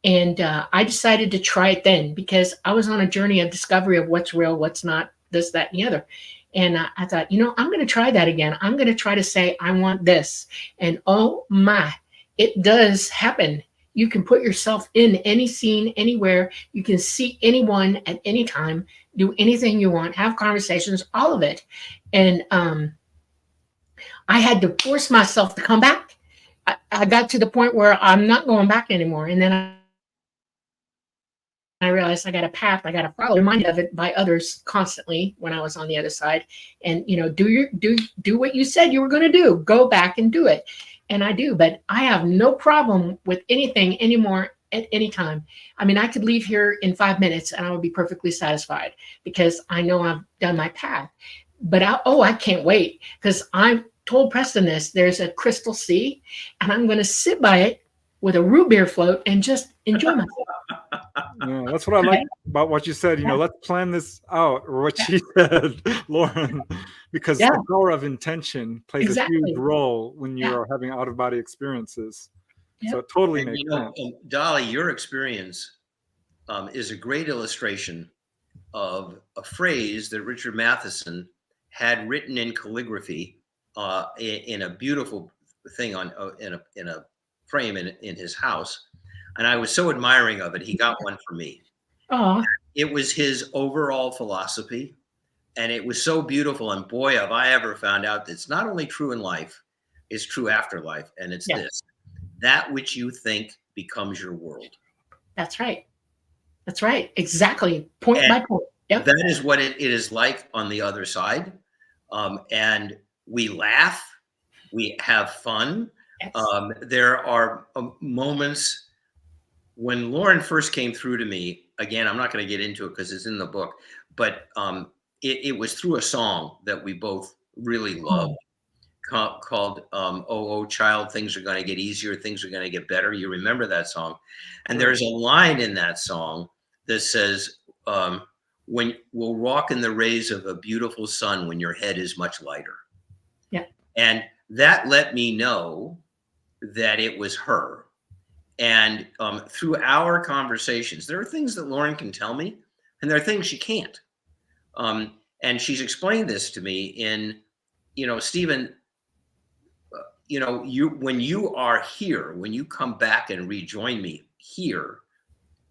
And I decided to try it then because I was on a journey of discovery of what's real, what's not, this, that, and the other. And I thought, I'm going to try that again. I'm going to try to say, I want this. And oh my, it does happen. You can put yourself in any scene, anywhere. You can see anyone at any time, do anything you want, have conversations, all of it. And I had to force myself to come back. I got to the point where I'm not going back anymore. And then I realized I got a path I got to follow, reminded of it by others constantly when I was on the other side. And, do what you said you were going to do. Go back and do it. And I do, but I have no problem with anything anymore at any time. I mean, I could leave here in 5 minutes and I would be perfectly satisfied because I know I've done my path. But I can't wait because I told Preston this. There's a crystal sea and I'm going to sit by it with a root beer float and just enjoy myself. Yeah, that's what I like about what you said. Let's plan this out, or what she said, Lauren. because Yeah. the power of intention plays Exactly. a huge role when you Yeah. are having out of body experiences. Yep. So it totally And, makes you know, sense. Dolly, your experience is a great illustration of a phrase that Richard Matheson had written in calligraphy in a beautiful thing on in a frame in his house, and I was so admiring of it. He got one for me. Oh, It was his overall philosophy, and it was so beautiful. And boy, have I ever found out that it's not only true in life, it's true after life, and it's Yeah. this: that which you think becomes your world. that's right. That's right. Exactly. Point And by point. Yep. that is what it is like on the other side. And we laugh, we have fun. Yes. There are moments when Lauren first came through to me. Again, I'm not going to get into it because it's in the book, but it was through a song that we both really loved called Oh Child, Things Are Going to Get Easier, Things Are Going to Get Better. You remember that song? And there's a line in that song that says, when we'll walk in the rays of a beautiful sun when your head is much lighter. Yeah. And that let me know that it was her. And through our conversations, there are things that Lauren can tell me, and there are things she can't. And she's explained this to me in, Stephen, when you are here, when you come back and rejoin me here,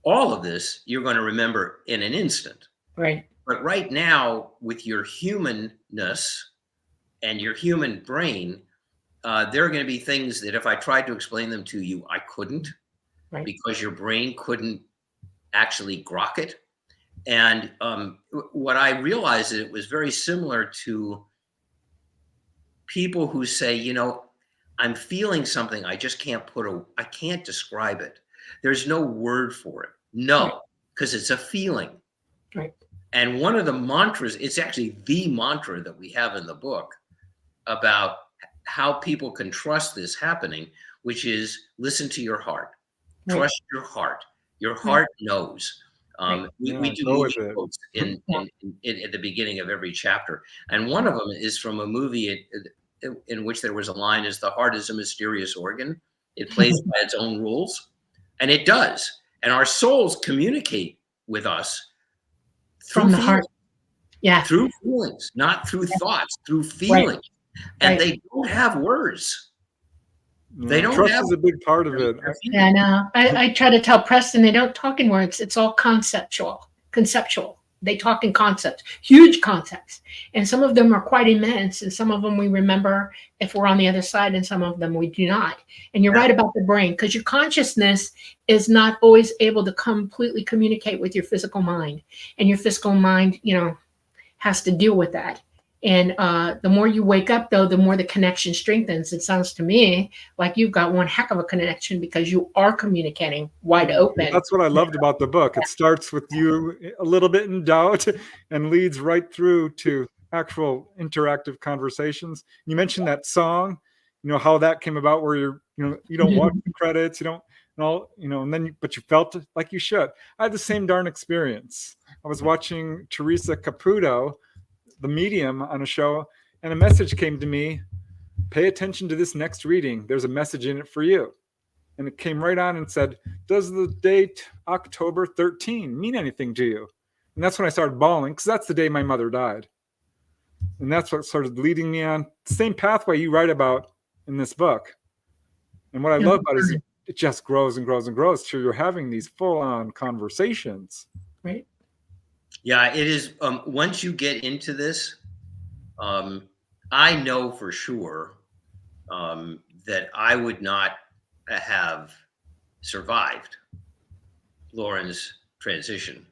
all of this you're going to remember in an instant. Right. But right now, with your humanness and your human brain, there are going to be things that if I tried to explain them to you, I couldn't, Right. because your brain couldn't actually grok it. And what I realized is it was very similar to people who say, I'm feeling something, I just can't I can't describe it. There's no word for it. No, because it's a feeling. Right. And one of the mantras, it's actually the mantra that we have in the book about how people can trust this happening, which is listen to your heart. Right. Trust your heart. Your heart knows. We do movie quotes in at the beginning of every chapter. And one of them is from a movie in which there was a line is the heart is a mysterious organ. It plays by its own rules. And it does. And our souls communicate with us From the heart. Yeah. Through feelings, not through thoughts, through feelings. Right. And they don't have words. They don't trust have is a big part of it. Yeah, I know. I try to tell Preston they don't talk in words. It's all conceptual. They talk in concepts, huge concepts. And some of them are quite immense. And some of them we remember if we're on the other side, and some of them we do not. And you're right about the brain, because your consciousness is not always able to completely communicate with your physical mind. And your physical mind, has to deal with that. And the more you wake up, though, the more the connection strengthens. It sounds to me like you've got one heck of a connection because you are communicating wide open. That's what I loved about the book. It starts with you a little bit in doubt and leads right through to actual interactive conversations. You mentioned that song, how that came about, where you don't watch the credits, you don't, and then but you felt like you should. I had the same darn experience. I was watching Teresa Caputo, The Medium, on a show, and a message came to me: pay attention to this next reading. There's a message in it for you. And it came right on and said, does the date October 13 mean anything to you? And that's when I started bawling, because that's the day my mother died. And that's what started leading me on the same pathway you write about in this book. And what I love about it is it just grows and grows and grows till you're having these full-on conversations. Right. Yeah, it is. Once you get into this, I know for sure that I would not have survived Lauren's transition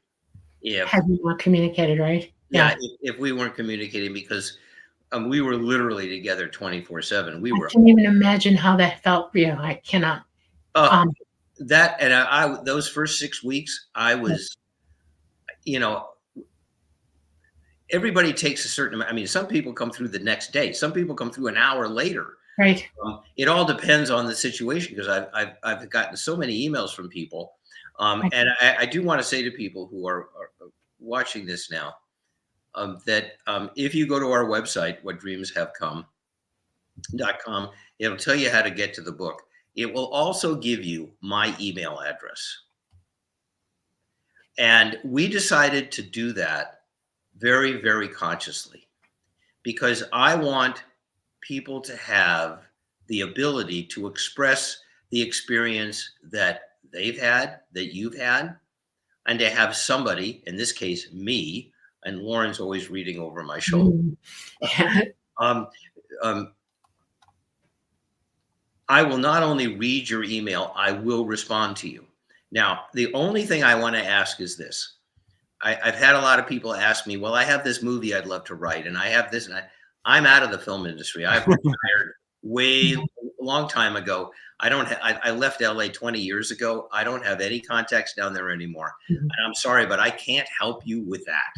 Have you not communicated, right? If we weren't communicating, because we were literally together 24/7. I can't even imagine how that felt for you. I cannot. That, and I those first 6 weeks, I was, everybody takes a certain amount. I mean, some people come through the next day. Some people come through an hour later. Right. It all depends on the situation, because I've gotten so many emails from people. And I do want to say to people who are watching this now, that if you go to our website, whatdreamshavecome.com, it'll tell you how to get to the book. It will also give you my email address. And we decided to do that very, very consciously, because I want people to have the ability to express the experience that they've had, that you've had, and to have somebody, in this case, me, and Lauren's always reading over my shoulder. Yeah. I will not only read your email, I will respond to you. Now, the only thing I want to ask is this. I've had a lot of people ask me, well, I have this movie I'd love to write, and I have this, and I'm out of the film industry. I've retired way a long time ago. I left LA 20 years ago. I don't have any contacts down there anymore. And I'm sorry, but I can't help you with that.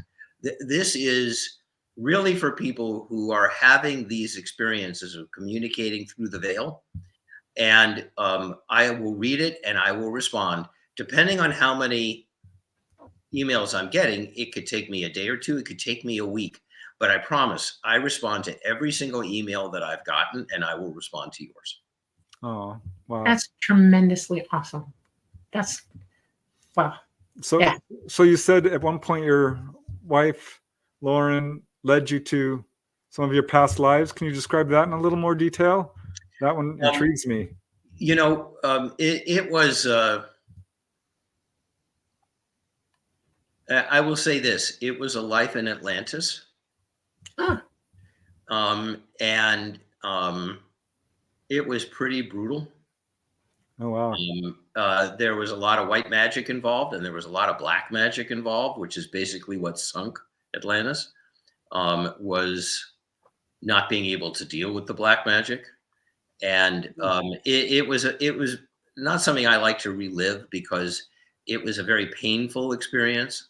This is really for people who are having these experiences of communicating through the veil. And I will read it and I will respond. Depending on how many emails I'm getting, it could take me a day or two. It could take me a week. But I promise I respond to every single email that I've gotten, and I will respond to yours. Oh, wow. That's tremendously awesome. That's wow. So, Yeah. So you said at one point your wife, Lauren, led you to some of your past lives. Can you describe that in a little more detail? That one intrigues me. You know, it was, I will say this, it was a life in Atlantis. Ah. And it was pretty brutal. Oh, wow. There was a lot of white magic involved, and there was a lot of black magic involved, which is basically what sunk Atlantis, was not being able to deal with the black magic. And it was not something I like to relive, because it was a very painful experience.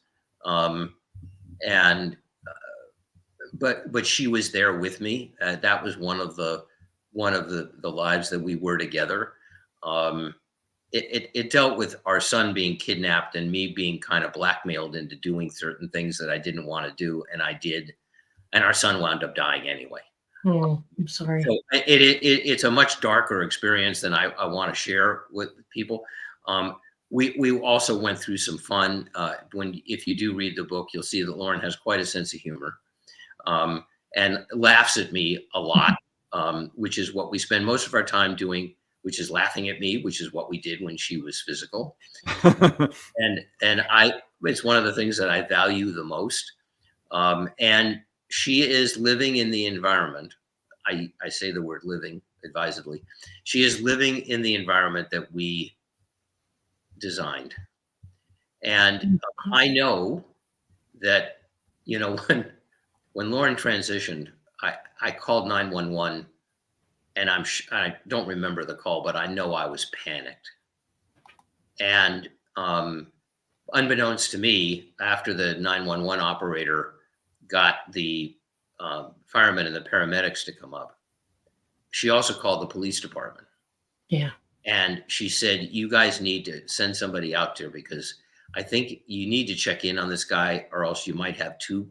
But she was there with me. That was one of the lives that we were together. It dealt with our son being kidnapped and me being kind of blackmailed into doing certain things that I didn't want to do, and I did, and our son wound up dying anyway. Oh, I'm sorry. So it's a much darker experience than I want to share with people. We also went through some fun. If you do read the book, you'll see that Lauren has quite a sense of humor, and laughs at me a lot, which is what we spend most of our time doing, which is laughing at me, which is what we did when she was physical. and it's one of the things that I value the most. And she is living in the environment. I say the word living advisedly. She is living in the environment that we designed. And I know that, you know, when Lauren transitioned, I called 911, and I don't remember the call, but I know I was panicked. And unbeknownst to me, after the 911 operator got the firemen and the paramedics to come up, she also called the police department. Yeah. And she said, you guys need to send somebody out there, because I think you need to check in on this guy, or else you might have two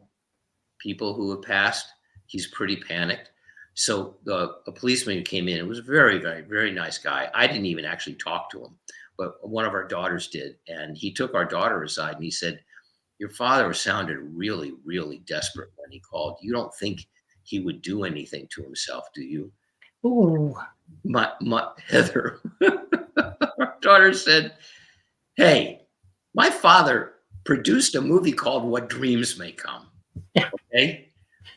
people who have passed. He's pretty panicked. So a policeman came in. It was a very, very, very nice guy. I didn't even actually talk to him, but one of our daughters did. And he took our daughter aside and he said, your father sounded really, really desperate when he called. You don't think he would do anything to himself, do you? Ooh. My Heather, our daughter said, hey, my father produced a movie called What Dreams May Come. Yeah. Okay?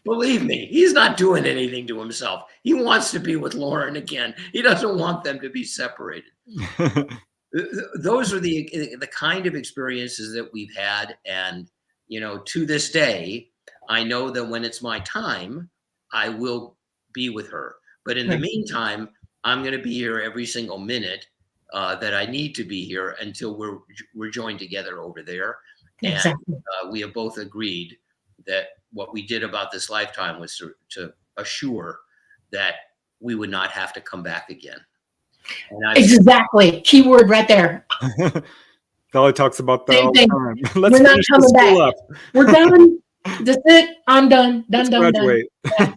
Believe me, he's not doing anything to himself. He wants to be with Lauren again. He doesn't want them to be separated. Those are the kind of experiences that we've had. And, you know, to this day, I know that when it's my time, I will be with her. But in the meantime, I'm going to be here every single minute that I need to be here until we're joined together over there. Exactly. And we have both agreed that what we did about this lifetime was to assure that we would not have to come back again. And exactly. Keyword right there. Dolly talks about that Same all the thing. time. Let's We're not finish coming this school back. up. We're done. That's it. I'm done. Done, Let's done, done. graduate. Yeah.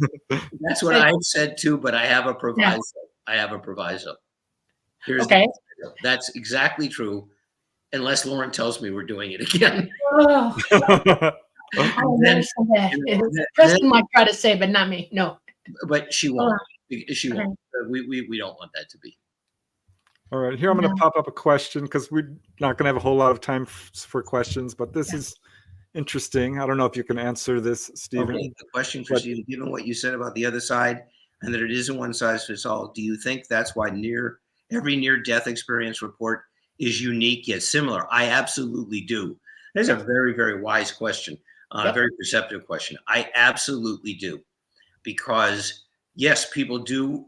That's what I said too, but I have a proviso. I have a proviso. Here's Okay. that's exactly true, unless Lauren tells me we're doing it again. Oh, I will never say that. Preston might try to say, but not me. No. But she won't. She Okay. won't. We don't want that to be. All right, here I'm going to pop up a question because we're not going to have a whole lot of time for questions, but this is interesting. I don't know if you can answer this, Stephen. Okay, the question for Stephen, given what you said about the other side and that it isn't one size fits all, do you think that's why every near-death experience report is unique yet similar? I absolutely do. That's a very, very wise question, a very perceptive question. I absolutely do. Because, yes, people do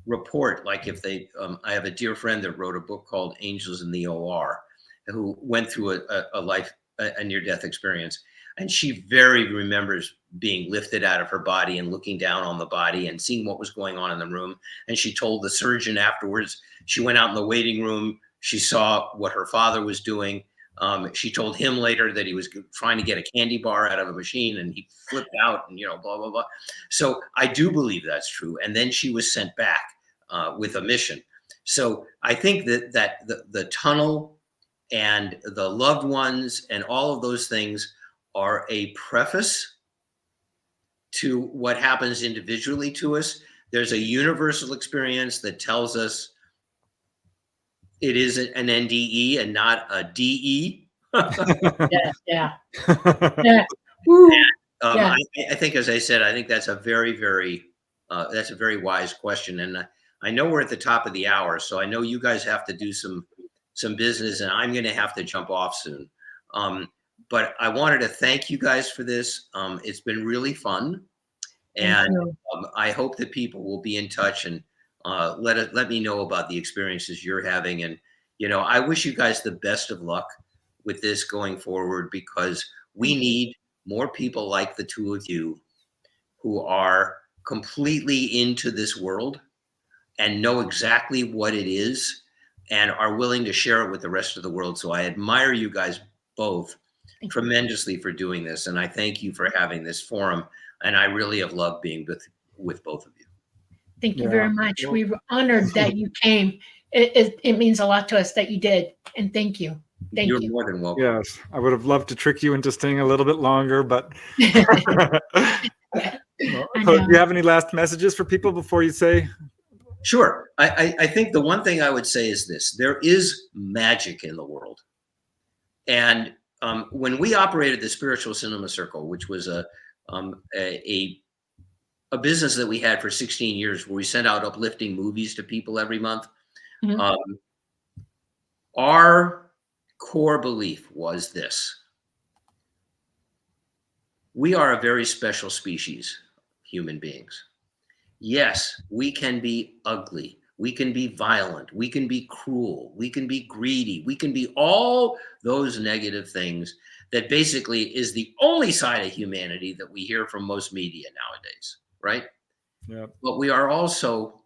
report, like if they, I have a dear friend that wrote a book called Angels in the OR, who went through a near-death experience. And she very remembers being lifted out of her body and looking down on the body and seeing what was going on in the room. And she told the surgeon afterwards, she went out in the waiting room, she saw what her father was doing. She told him later that he was trying to get a candy bar out of a machine and he flipped out and, blah, blah, blah. So I do believe that's true. And then she was sent back with a mission. So I think that the tunnel and the loved ones and all of those things are a preface to what happens individually to us. There's a universal experience that tells us it is an NDE and not a DE. Yeah. I think, as I said, I think that's a very, very, that's a very wise question. And I know we're at the top of the hour, so I know you guys have to do some business, and I'm going to have to jump off soon. But I wanted to thank you guys for this. It's been really fun, and I hope that people will be in touch and let me know about the experiences you're having. And I wish you guys the best of luck with this going forward, because we need more people like the two of you who are completely into this world and know exactly what it is and are willing to share it with the rest of the world. So I admire you guys both tremendously for doing this, and I thank you for having this forum, and I really have loved being with both of you. Thank you very much. We were honored that you came. It means a lot to us that you did, and thank you. You're more than welcome. Yes, I would have loved to trick you into staying a little bit longer, but So do you have any last messages for people before you say? Sure. I think the one thing I would say is this: there is magic in the world. And when we operated the Spiritual Cinema Circle, which was a business that we had for 16 years, where we sent out uplifting movies to people every month, our core belief was this: we are a very special species, human beings. Yes, we can be ugly, we can be violent, we can be cruel, we can be greedy, we can be all those negative things that basically is the only side of humanity that we hear from most media nowadays, right? Yeah. But we are also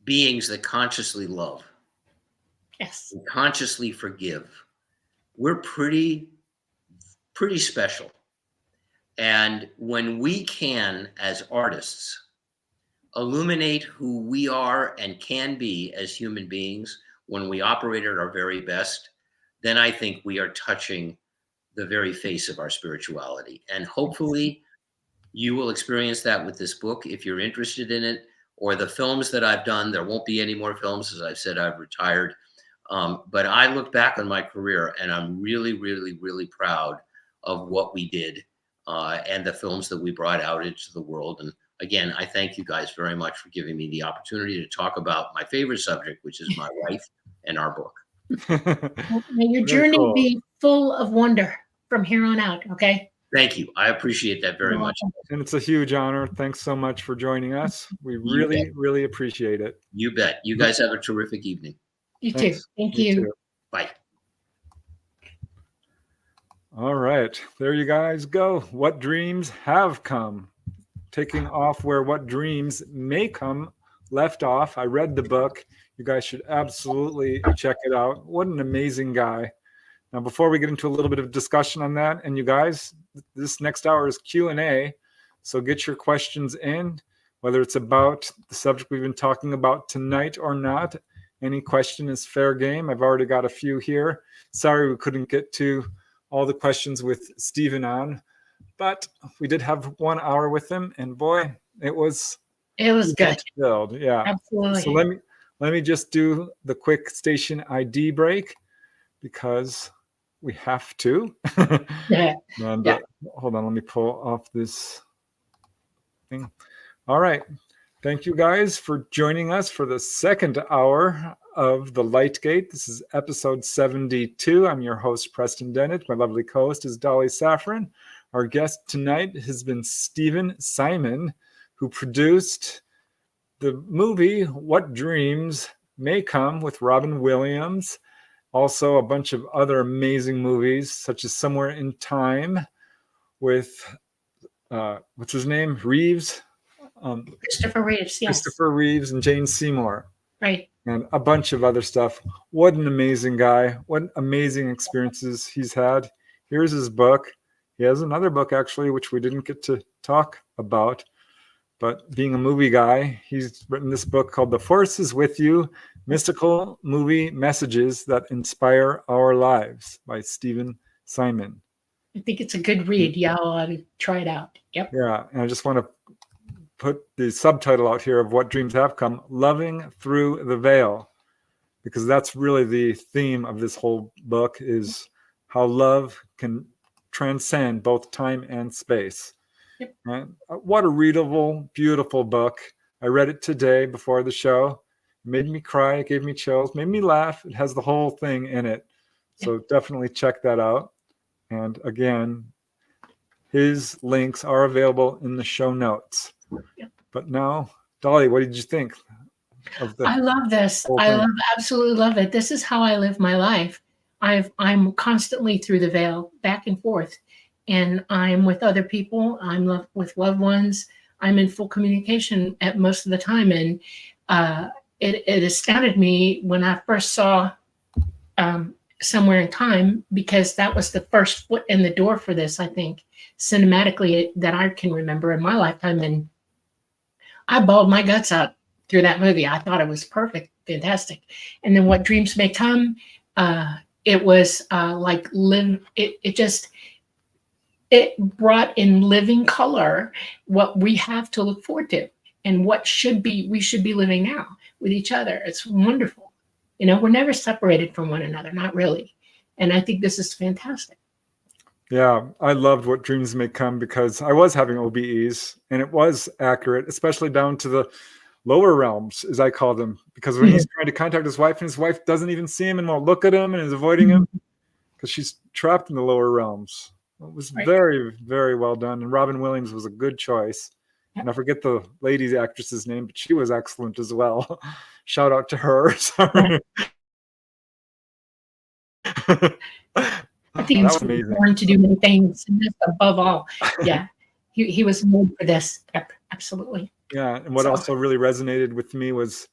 beings that consciously love. Yes. And consciously forgive. We're pretty special. And when we can, as artists, illuminate who we are and can be as human beings when we operate at our very best, then I think we are touching the very face of our spirituality. And hopefully you will experience that with this book if you're interested in it, or the films that I've done. There won't be any more films. As I've said, I've retired. But I look back on my career and I'm really, really, really proud of what we did and the films that we brought out into the world. And again, I thank you guys very much for giving me the opportunity to talk about my favorite subject, which is my wife and our book. May your journey be full of wonder from here on out, okay? Thank you. I appreciate that very much. And it's a huge honor. Thanks so much for joining us. We really, really appreciate it. You bet. You guys have a terrific evening. You too. Thank you. Too. Bye. All right. There you guys go. What dreams have come. Taking off where what dreams may come left off. I read the book. You guys should absolutely check it out. What an amazing guy. Now, before we get into a little bit of discussion on that, and you guys, this next hour is Q&A. So get your questions in, whether it's about the subject we've been talking about tonight or not. Any question is fair game. I've already got a few here. Sorry we couldn't get to all the questions with Stephen on, but we did have 1 hour with him, and boy, it was good. filled. Yeah, Absolutely. So let me just do the quick station ID break because we have to. Yeah. And Yeah. hold on, let me pull off this thing. All right. Thank you guys for joining us for the second hour of The Lightgate. This is episode 72. I'm your host, Preston Dennett. My lovely co-host is Dolly Safran. Our guest tonight has been Stephen Simon, who produced the movie What Dreams May Come with Robin Williams. Also a bunch of other amazing movies, such as Somewhere in Time with, what's his name? Reeves? Christopher Reeves, yes. Christopher Reeves and Jane Seymour. Right. And a bunch of other stuff. What an amazing guy. What amazing experiences he's had. Here's his book. He has another book, actually, which we didn't get to talk about. But being a movie guy, he's written this book called The Force is With You, Mystical Movie Messages That Inspire Our Lives by Stephen Simon. I think it's a good read. Yeah, I'll try it out. Yep. Yeah, and I just want to put the subtitle out here of What Dreams Have Come, Loving Through the Veil, because that's really the theme of this whole book, is how love can transcend both time and space. Yep. Right? What a readable, beautiful book. I read it today before the show. It made me cry. It gave me chills, made me laugh. It has the whole thing in it. So definitely check that out. And again, his links are available in the show notes. Yep. But now, Dolly, what did you think of the I love this. Absolutely love it. This is how I live my life. I'm constantly through the veil, back and forth, and I'm with other people. I'm with loved ones. I'm in full communication at most of the time, and it astounded me when I first saw Somewhere in Time, because that was the first foot in the door for this, I think, cinematically, that I can remember in my lifetime. And I bawled my guts out through that movie. I thought it was perfect, fantastic. And then What Dreams May Come, it was like it brought in living color what we have to look forward to and what we should be living now with each other. It's wonderful. You know, we're never separated from one another, not really. And I think this is fantastic. Yeah, I loved What Dreams May Come because I was having OBEs and it was accurate, especially down to the lower realms, as I call them, because when he's trying to contact his wife and his wife doesn't even see him and won't look at him and is avoiding him because she's trapped in the lower realms. It was very, very well done. And Robin Williams was a good choice. And I forget the lady's actress's name, but she was excellent as well. Shout out to her. Sorry. I think he was born to do many things, and this above all. Yeah, he was made for this. Absolutely. Yeah, and what also really resonated with me was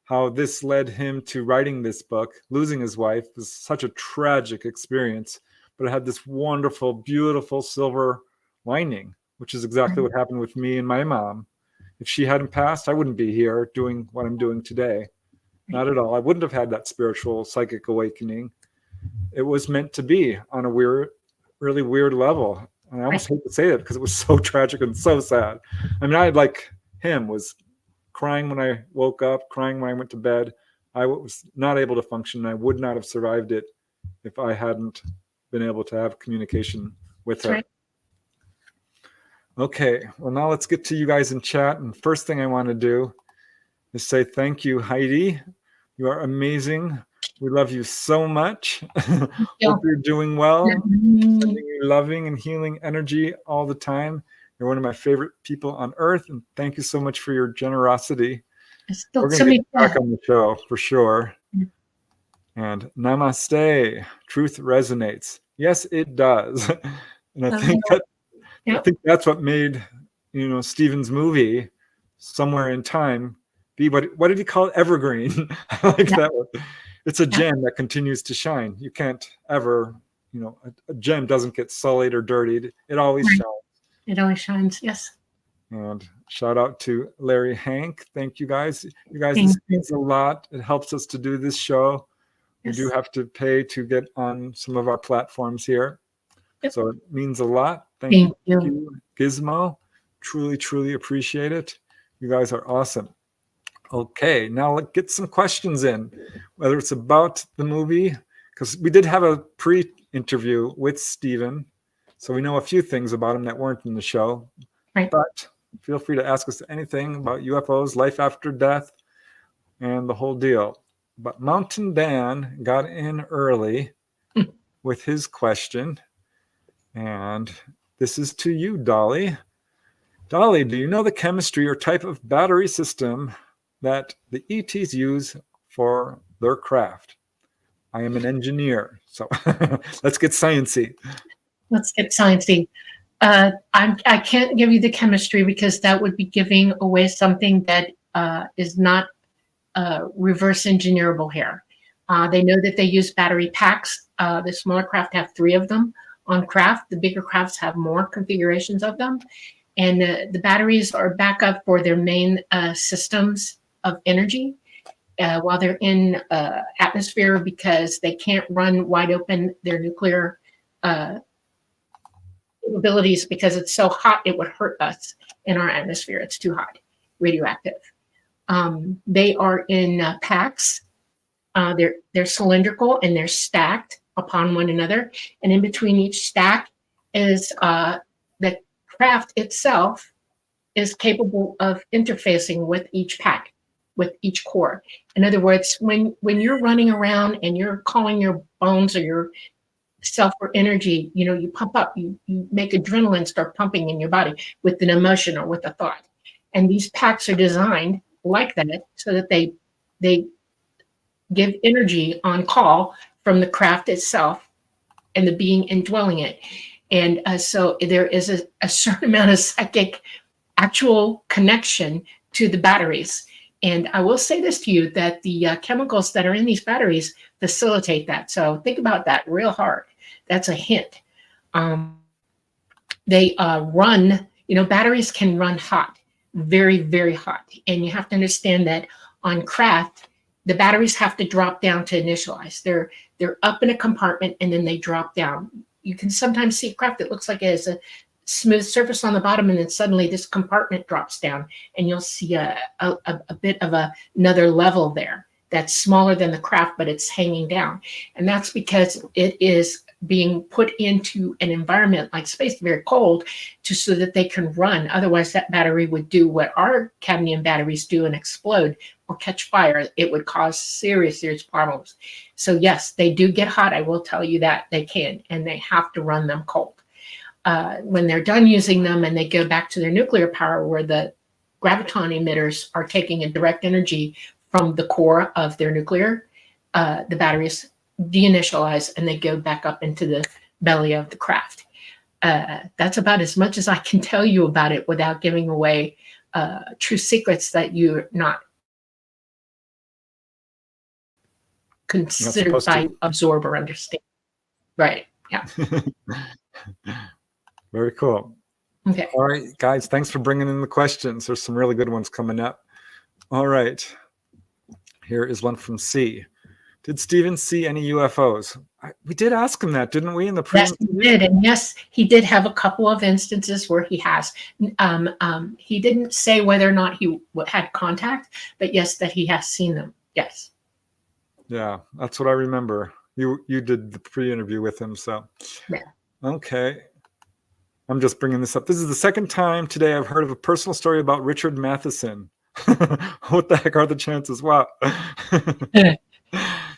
how this led him to writing this book. Losing his wife was such a tragic experience, but it had this wonderful, beautiful silver lining, which is exactly what happened with me and my mom. If she hadn't passed, I wouldn't be here doing what I'm doing today. Not at all. I wouldn't have had that spiritual, psychic awakening. It was meant to be on a weird, really weird level. And I almost hate to say that because it was so tragic and so sad. I mean, I like him was crying when I woke up, crying when I went to bed. I was not able to function. I would not have survived it if I hadn't been able to have communication with her. Okay, well, now let's get to you guys in chat. And first thing I want to do is say thank you, Heidi. You are amazing. We love you so much. Hope you're doing well. Sending you loving and healing energy all the time. You're one of my favorite people on earth. And thank you so much for your generosity. We're going to get back on the show for sure. And namaste. Truth resonates. Yes, it does. And I think that's what made, Stephen's movie, Somewhere in Time, be what did he call it? Evergreen. I like that one. it's a gem that continues to shine. You can't ever, a gem doesn't get sullied or dirtied. It always Right. shines. It always shines. Yes. And shout out to Larry Hank. Thank you guys. You guys, Thank this you. means a lot. It helps us to do this show. Yes. We do have to pay to get on some of our platforms here. Yep. So it means a lot. Thank you, Gizmo. Truly, truly appreciate it. You guys are awesome. Okay, now let's get some questions in, whether it's about the movie, because we did have a pre-interview with Steven, so we know a few things about him that weren't in the show. Right. But feel free to ask us anything about UFOs, life after death, and the whole deal. But Mountain Dan got in early with his question, and this is to you, Dolly. Dolly, do you know the chemistry or type of battery system that the ETs use for their craft? I am an engineer, so let's get sciencey. Let's get sciencey. I can't give you the chemistry because that would be giving away something that is not reverse engineerable here. They know that they use battery packs. The smaller craft have 3 of them on craft. The bigger crafts have more configurations of them. And the batteries are backup for their main systems of energy while they're in atmosphere, because they can't run wide open their nuclear capabilities because it's so hot it would hurt us in our atmosphere. It's too hot, radioactive. They are in packs. They're cylindrical and they're stacked upon one another. And in between each stack is the craft itself is capable of interfacing with each pack, with each core. In other words, when you're running around and you're calling your bones or your self for energy, you pump up, you make adrenaline start pumping in your body with an emotion or with a thought. And these packs are designed like that so that they give energy on call from the craft itself and the being indwelling it. And so there is a certain amount of psychic actual connection to the batteries. And I will say this to you, that the chemicals that are in these batteries facilitate that. So think about that real hard. That's a hint. They run, batteries can run hot, very, very hot. And you have to understand that on craft, the batteries have to drop down to initialize. They're up in a compartment and then they drop down. You can sometimes see craft that looks like it has a smooth surface on the bottom, and then suddenly this compartment drops down and you'll see a bit of another level there that's smaller than the craft, but it's hanging down. And that's because it is being put into an environment like space, very cold, so that they can run. Otherwise, that battery would do what our cadmium batteries do and explode or catch fire. It would cause serious, serious problems. So yes, they do get hot. I will tell you that they can, and they have to run them cold. When they're done using them and they go back to their nuclear power, where the graviton emitters are taking a direct energy from the core of their nuclear, the batteries deinitialize and they go back up into the belly of the craft. That's about as much as I can tell you about it without giving away true secrets that you're not considered by absorb or understand. Right. Yeah. Very cool. Okay. All right, guys, thanks for bringing in the questions. There's some really good ones coming up. All right. Here is one from C. Did Steven see any UFOs? We did ask him that, didn't we, in the Yes, he did. And yes, he did have a couple of instances where he has. He didn't say whether or not he had contact, but yes, that he has seen them. Yes. Yeah, that's what I remember. You did the pre-interview with him, so. Yeah. Okay. I'm just bringing this up. This is the second time today I've heard of a personal story about Richard Matheson. What the heck are the chances? Wow.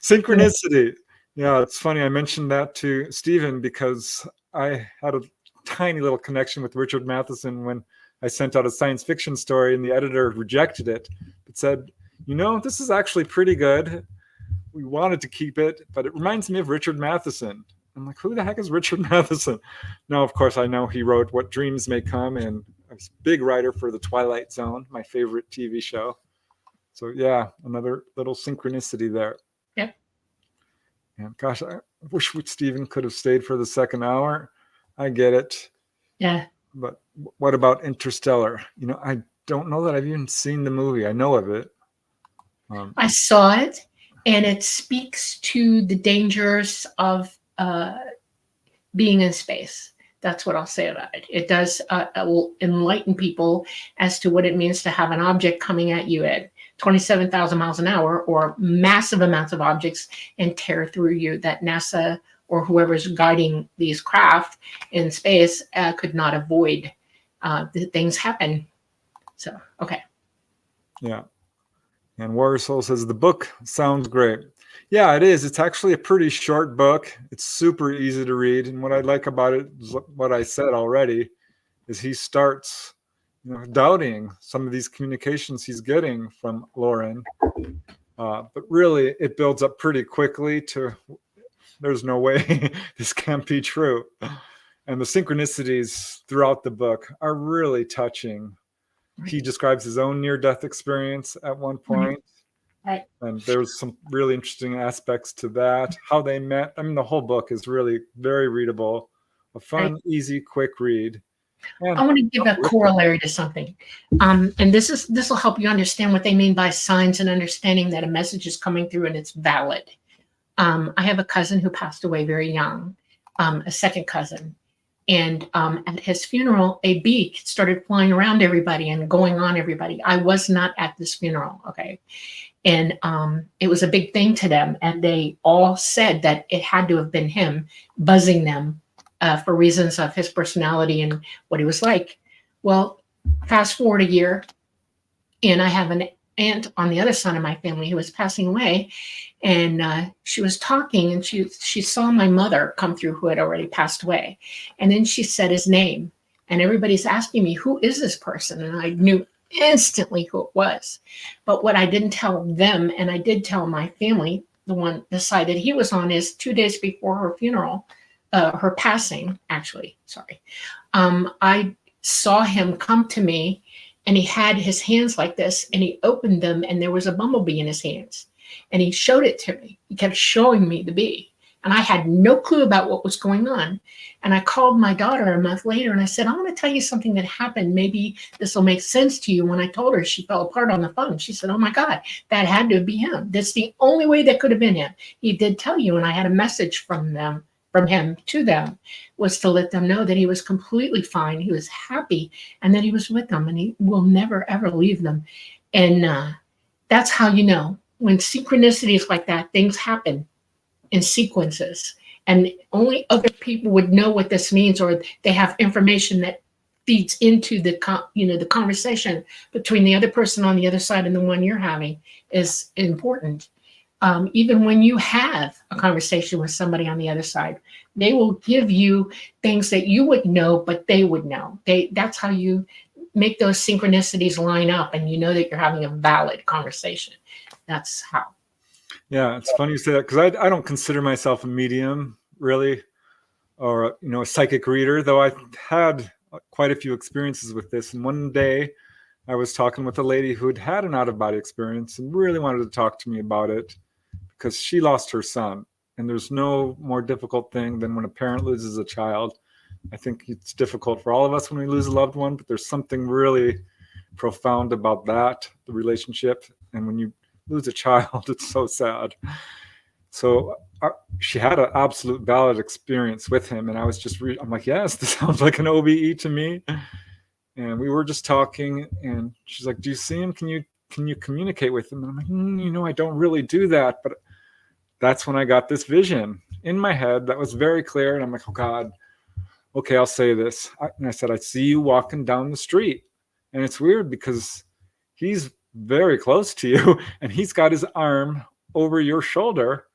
Synchronicity. Yeah, it's funny. I mentioned that to Steven because I had a tiny little connection with Richard Matheson when I sent out a science fiction story and the editor rejected it. It said, this is actually pretty good. We wanted to keep it, but it reminds me of Richard Matheson. I'm like, who the heck is Richard Matheson? Now, of course, I know he wrote What Dreams May Come, and a big writer for The Twilight Zone, my favorite TV show. So yeah, another little synchronicity there. Yep. And gosh, I wish Stephen could have stayed for the second hour. I get it. Yeah. But what about Interstellar? I don't know that I've even seen the movie. I know of it. I saw it, and it speaks to the dangers of being in space. That's what I'll say about it. It does will enlighten people as to what it means to have an object coming at you at 27,000 miles an hour, or massive amounts of objects, and tear through you, that NASA or whoever's guiding these craft in space could not avoid. Things happen. So, okay. Yeah. And Warrior Soul says, the book sounds great. Yeah, it is. It's actually a pretty short book. It's super easy to read. And what I like about it is what I said already, is he starts doubting some of these communications he's getting from Lauren. But really, it builds up pretty quickly to, there's no way this can't be true. And the synchronicities throughout the book are really touching. He describes his own near-death experience at one point. Right. And there's some really interesting aspects to that. How they met. I mean, the whole book is really very readable. A fun, easy, quick read. And I want to give a corollary to something. And this will help you understand what they mean by signs and understanding that a message is coming through and it's valid. I have a cousin who passed away very young, a second cousin. And at his funeral, a bee started flying around everybody and going on everybody. I was not at this funeral, okay? And it was a big thing to them. And they all said that it had to have been him buzzing them for reasons of his personality and what he was like. Well, fast forward a year, and I have an aunt on the other side of my family who was passing away. And she was talking, and she saw my mother come through, who had already passed away. And then she said his name, and everybody's asking me, who is this person? And I knew instantly who it was. But what I didn't tell them, and I did tell my family, the side that he was on, is 2 days before her funeral, her passing, actually, sorry. I saw him come to me, and he had his hands like this, and he opened them, and there was a bumblebee in his hands. And he showed it to me. He kept showing me the bee. And I had no clue about what was going on. And I called my daughter a month later, and I said, I want to tell you something that happened. Maybe this will make sense to you. When I told her, she fell apart on the phone. She said, oh my God, that had to be him. That's the only way that could have been him. He did tell you, and I had a message from him to them, was to let them know that he was completely fine. He was happy, and that he was with them, and he will never, ever leave them. And that's how you know. When synchronicities like that, things happen in sequences, and only other people would know what this means, or they have information that feeds into the conversation between the other person on the other side and the one you're having is important. Even when you have a conversation with somebody on the other side, they will give you things that you would know, but they would know. That's how you make those synchronicities line up, and you know that you're having a valid conversation. That's how. Yeah, it's funny you say that, because I don't consider myself a medium, really, or a psychic reader, though I've had quite a few experiences with this. And one day I was talking with a lady who had had an out-of-body experience and really wanted to talk to me about it, because she lost her son. And there's no more difficult thing than when a parent loses a child. I think it's difficult for all of us when we lose a loved one, but there's something really profound about that, the relationship. And when you lose a child, it's so sad. So she had an absolute valid experience with him. And I was just, I'm like, yes, this sounds like an OBE to me. And we were just talking, and she's like, do you see him? Can you communicate with him? And I'm like, I don't really do that. But that's when I got this vision in my head that was very clear. And I'm like, oh God, okay, I'll say this. And I said, I see you walking down the street. And it's weird because he's very close to you, and he's got his arm over your shoulder,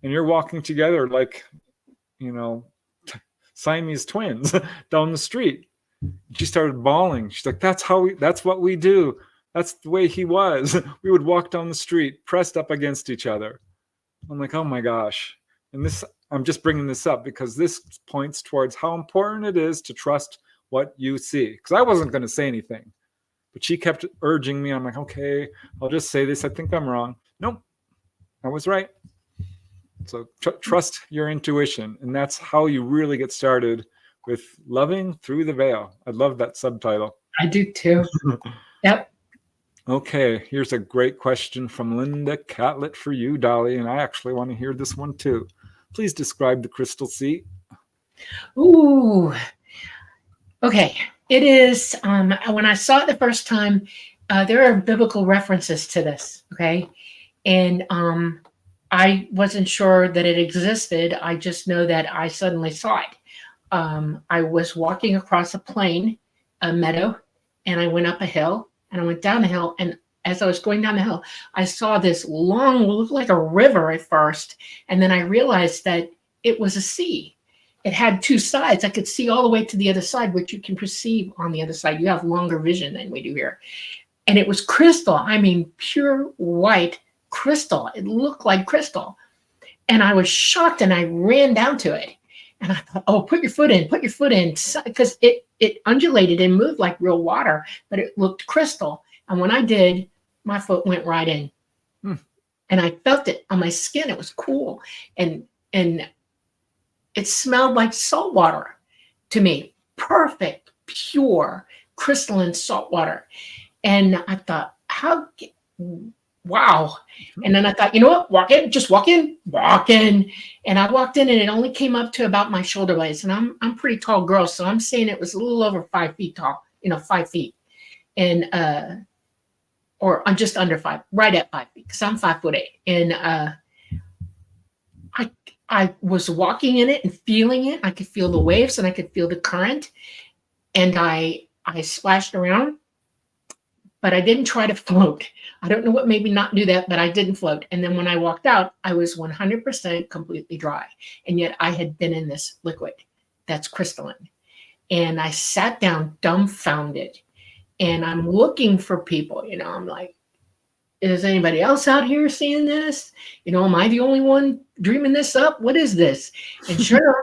and you're walking together like, Siamese twins down the street. She started bawling. She's like, that's what we do. That's the way he was. We would walk down the street pressed up against each other. I'm like, oh my gosh. And I'm just bringing this up because this points towards how important it is to trust what you see. Because I wasn't going to say anything, but she kept urging me. I'm like, okay, I'll just say this. I think I'm wrong. Nope, I was right. So trust your intuition. And that's how you really get started with loving through the veil. I love that subtitle. I do too. Yep. Okay, here's a great question from Linda Catlett for you, Dolly, and I actually want to hear this one too. Please describe the crystal sea. Ooh. Okay. It is, when I saw it the first time, there are biblical references to this, okay? And I wasn't sure that it existed. I just know that I suddenly saw it. I was walking across a plain, a meadow, and I went up a hill, and I went down the hill, and as I was going down the hill, I saw this long, looked like a river at first, and then I realized that it was a sea. It had two sides. I could see all the way to the other side, which you can perceive on the other side. You have longer vision than we do here. And it was crystal. I mean, pure white crystal. It looked like crystal. And I was shocked, and I ran down to it. And I thought, oh, put your foot in, because it undulated and moved like real water, but it looked crystal. And when I did, my foot went right in. And I felt it on my skin. It was cool. And it smelled like salt water to me. Perfect, pure, crystalline salt water. And I thought, wow. And then I thought, you know what? Walk in. And I walked in, and it only came up to about my shoulder blades. And I'm a pretty tall girl, so I'm saying it was a little over 5 feet tall, 5 feet. And or I'm just under 5, right at 5 feet, because I'm 5'8". And I was walking in it and feeling it. I could feel the waves, and I could feel the current. And I splashed around, but I didn't try to float. I don't know what made me not do that, but I didn't float. And then when I walked out, I was 100% completely dry. And yet I had been in this liquid that's crystalline. And I sat down dumbfounded, and I'm looking for people. I'm like, is anybody else out here seeing this? Am I the only one dreaming this up? What is this? And sure enough,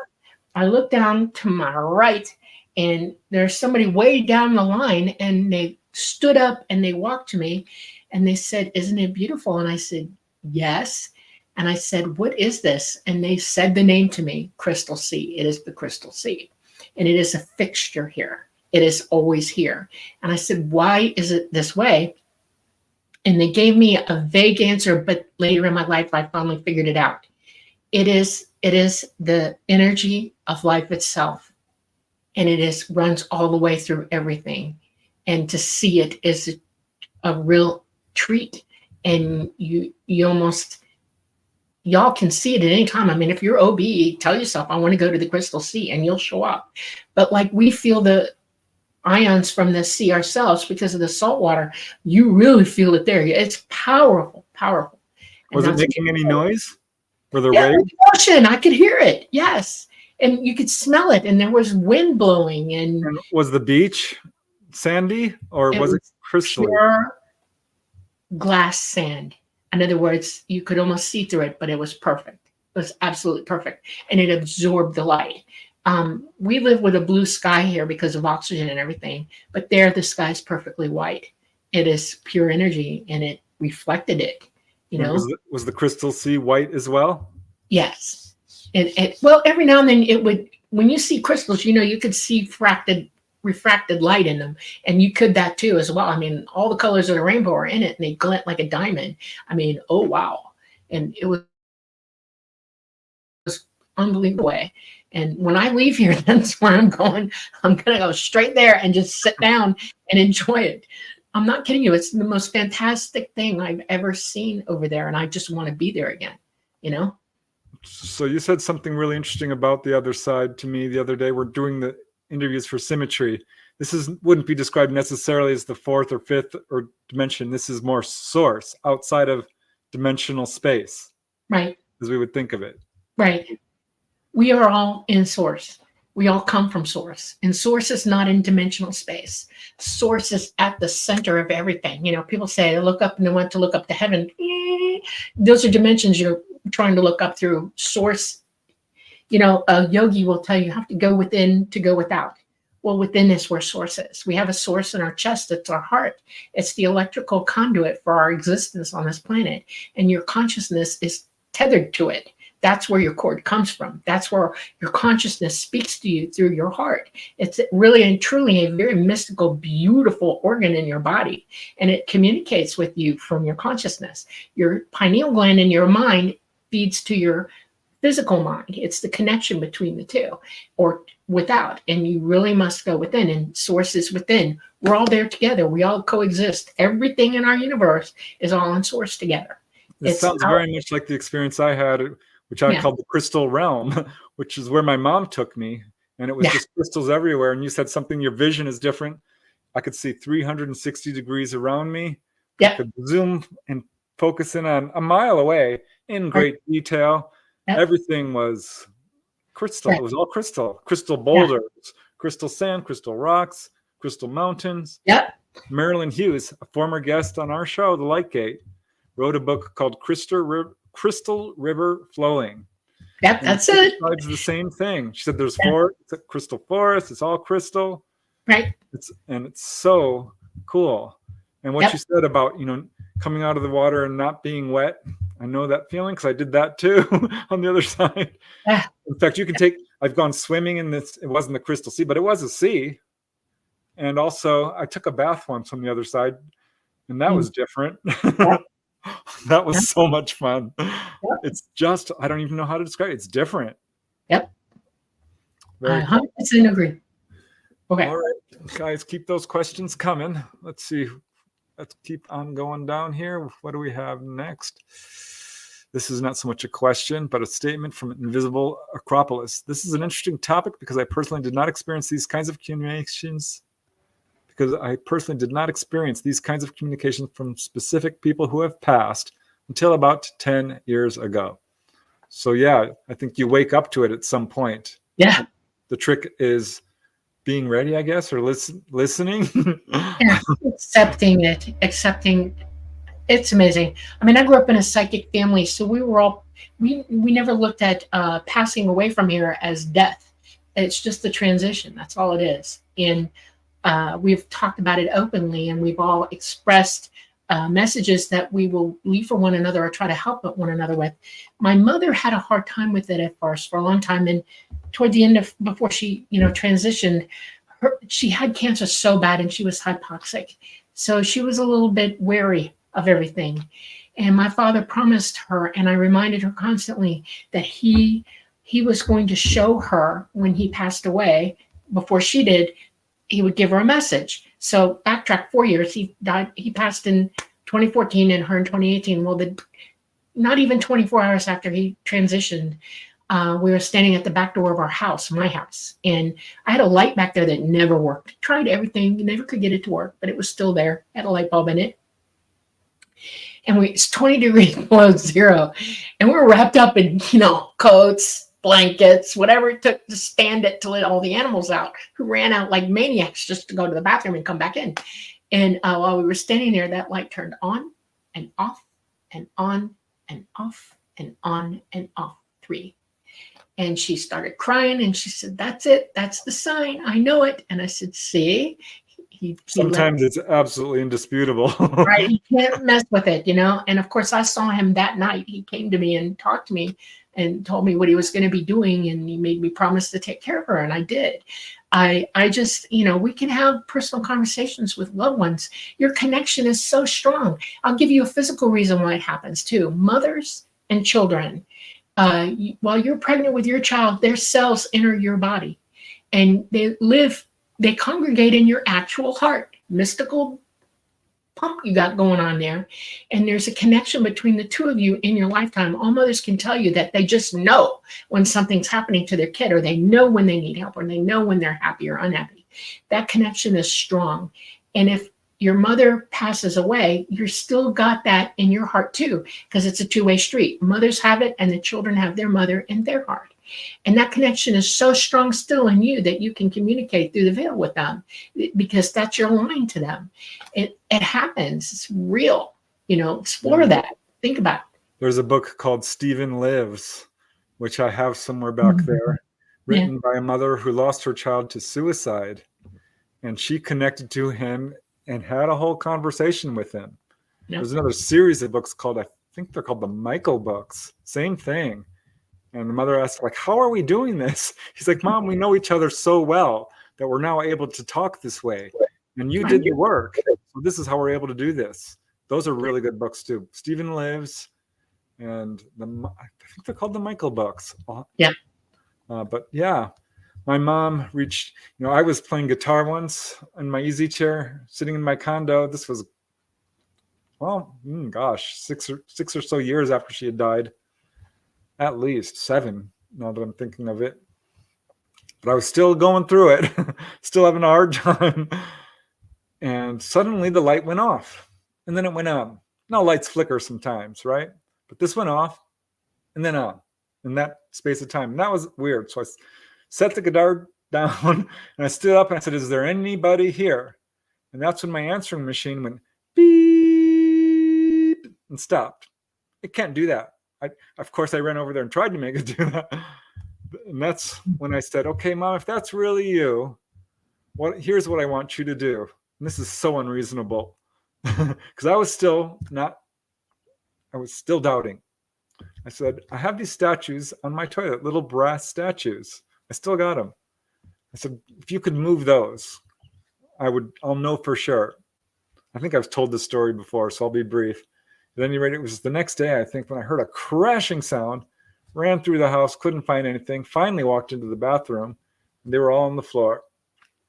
I looked down to my right, and there's somebody way down the line, and they stood up and they walked to me, and they said, "Isn't it beautiful?" And I said, "Yes." And I said, "What is this?" And they said the name to me, Crystal Sea. It is the Crystal Sea. And it is a fixture here. It is always here. And I said, "Why is it this way?" And they gave me a vague answer, but later in my life, I finally figured it out. It is the energy of life itself. And it runs all the way through everything. And to see it is a real treat. And y'all can see it at any time. I mean, if you're OB, tell yourself, I want to go to the Crystal Sea, and you'll show up. But like we feel the ions from the sea ourselves because of the salt water, you really feel it there. It's powerful. Was it making any noise? Were there waves? waves? Ocean, I could hear it. Yes. And you could smell it, and there was wind blowing. And was the beach sandy, or was it crystal? Pure glass sand. In other words, you could almost see through it, but it was perfect. It was absolutely perfect. And it absorbed the light. We live with a blue sky here because of oxygen and everything, but there the sky is perfectly white. It is pure energy, and it reflected it, Was the Crystal Sea white as well? Yes. Well, every now and then it would, when you see crystals, you could see refracted light in them, and you could that too as well. I mean, all the colors of the rainbow are in it, and they glint like a diamond. I mean, oh wow. And it was unbelievable. And when I leave here, that's where I'm going. I'm going to go straight there and just sit down and enjoy it. I'm not kidding you. It's the most fantastic thing I've ever seen over there. And I just want to be there again, So you said something really interesting about the other side to me the other day. We're doing the interviews for Symmetry. This wouldn't be described necessarily as the fourth or fifth or dimension. This is more source, outside of dimensional space. Right. As we would think of it. Right. We are all in source. We all come from source. And source is not in dimensional space. Source is at the center of everything. People say they look up and they want to look up to heaven. Those are dimensions you're trying to look up through. Source, a yogi will tell you have to go within to go without. Well, within is where source is. We have a source in our chest. It's our heart. It's the electrical conduit for our existence on this planet. And your consciousness is tethered to it. That's where your cord comes from. That's where your consciousness speaks to you through your heart. It's really and truly a very mystical, beautiful organ in your body. And it communicates with you from your consciousness. Your pineal gland in your mind feeds to your physical mind. It's the connection between the two, or without. And you really must go within, and source is within. We're all there together. We all coexist. Everything in our universe is all in source together. It sounds very much like the experience I had, which I called the crystal realm, which is where my mom took me. And it was just crystals everywhere. And you said something, your vision is different. I could see 360 degrees around me. I could zoom and focus in on a mile away in great detail. Everything was crystal. It was all crystal. Crystal boulders, crystal sand, crystal rocks, crystal mountains. Marilyn Hughes, a former guest on our show, The Light Gate, wrote a book called Crystal River Flowing. That's it. It's the same thing. She said there's it's a crystal forest. It's all crystal. Right. It's so cool. And what you said about, coming out of the water and not being wet. I know that feeling because I did that too on the other side. In fact, you can I've gone swimming in this, it wasn't the crystal sea, but it was a sea. And also I took a bath once on the other side, and that was different. That was so much fun. It's just, I don't even know how to describe it. It's different. I 100% agree. Okay. All right, guys, keep those questions coming. Let's see. Let's keep on going down here. What do we have next? This is not so much a question, but a statement from Invisible Acropolis. This is an interesting topic because I personally did not experience these kinds of communications from specific people who have passed until about 10 years ago. So I think you wake up to it at some point. Yeah. The trick is being ready, I guess, or listening. Accepting. It's amazing. I mean, I grew up in a psychic family, so we never looked at passing away from here as death. It's just the transition. That's all it is. And we've talked about it openly, and we've all expressed messages that we will leave for one another or try to help one another with. My mother had a hard time with it at first for a long time, and toward the end before she transitioned, she had cancer so bad and she was hypoxic, so she was a little bit wary of everything. And my father promised her, and I reminded her constantly, that he was going to show her when he passed away. Before she did, he would give her a message. So backtrack 4 years. He passed in 2014 and her in 2018. Well, not even 24 hours after he transitioned, we were standing at the back door of our house, my house. And I had a light back there that never worked. Tried everything, never could get it to work, but it was still there. Had a light bulb in it. And it's 20 degrees below zero. And we were wrapped up in, coats, blankets, whatever it took to stand it to let all the animals out, who ran out like maniacs just to go to the bathroom and come back in. And while we were standing there, that light turned on and off and on and off and on and off 3. And she started crying and she said, "That's it. That's the sign. I know it." And I said, "See?" Sometimes it's absolutely indisputable. Right. You can't mess with it, And of course, I saw him that night. He came to me and talked to me and told me what he was going to be doing. And he made me promise to take care of her. And I did. I just, we can have personal conversations with loved ones. Your connection is so strong. I'll give you a physical reason why it happens too. Mothers and children, while you're pregnant with your child, their cells enter your body and they congregate in your actual heart, mystical pump you got going on there. And there's a connection between the two of you in your lifetime. All mothers can tell you that they just know when something's happening to their kid, or they know when they need help, or they know when they're happy or unhappy. That connection is strong. And if your mother passes away, you're still got that in your heart too, because it's a two-way street. Mothers have it and the children have their mother in their heart. And that connection is so strong still in you that you can communicate through the veil with them, because that's your line to them. It happens. It's real. Explore that. Think about it. There's a book called Stephen Lives, which I have somewhere back there, written by a mother who lost her child to suicide. And she connected to him and had a whole conversation with him. There's another series of books called, I think they're called the Michael books. Same thing. And the mother asked, like, how are we doing this? He's like, Mom, we know each other so well that we're now able to talk this way. And you did the work. So this is how we're able to do this. Those are really good books too. Stephen Lives and I think they're called the Michael books. Yeah. But yeah, my mom reached, I was playing guitar once in my easy chair, sitting in my condo. This was, well, gosh, six or so years after she had died. At least 7, now that I'm thinking of it. But I was still going through it, still having a hard time. And suddenly the light went off, and then it went on. Now lights flicker sometimes, right? But this went off, and then on, in that space of time. And that was weird. So I set the guitar down, and I stood up, and I said, is there anybody here? And that's when my answering machine went beep and stopped. It can't do that. Of course, I ran over there and tried to make it do that. And that's when I said, okay, Mom, if that's really you, here's what I want you to do. And this is so unreasonable because I was still doubting. I said, I have these statues on my toilet, little brass statues. I still got them. I said, if you could move those, I'll know for sure. I think I've told this story before, so I'll be brief. At any rate, it was the next day, I think, when I heard a crashing sound, ran through the house, couldn't find anything, finally walked into the bathroom, and they were all on the floor.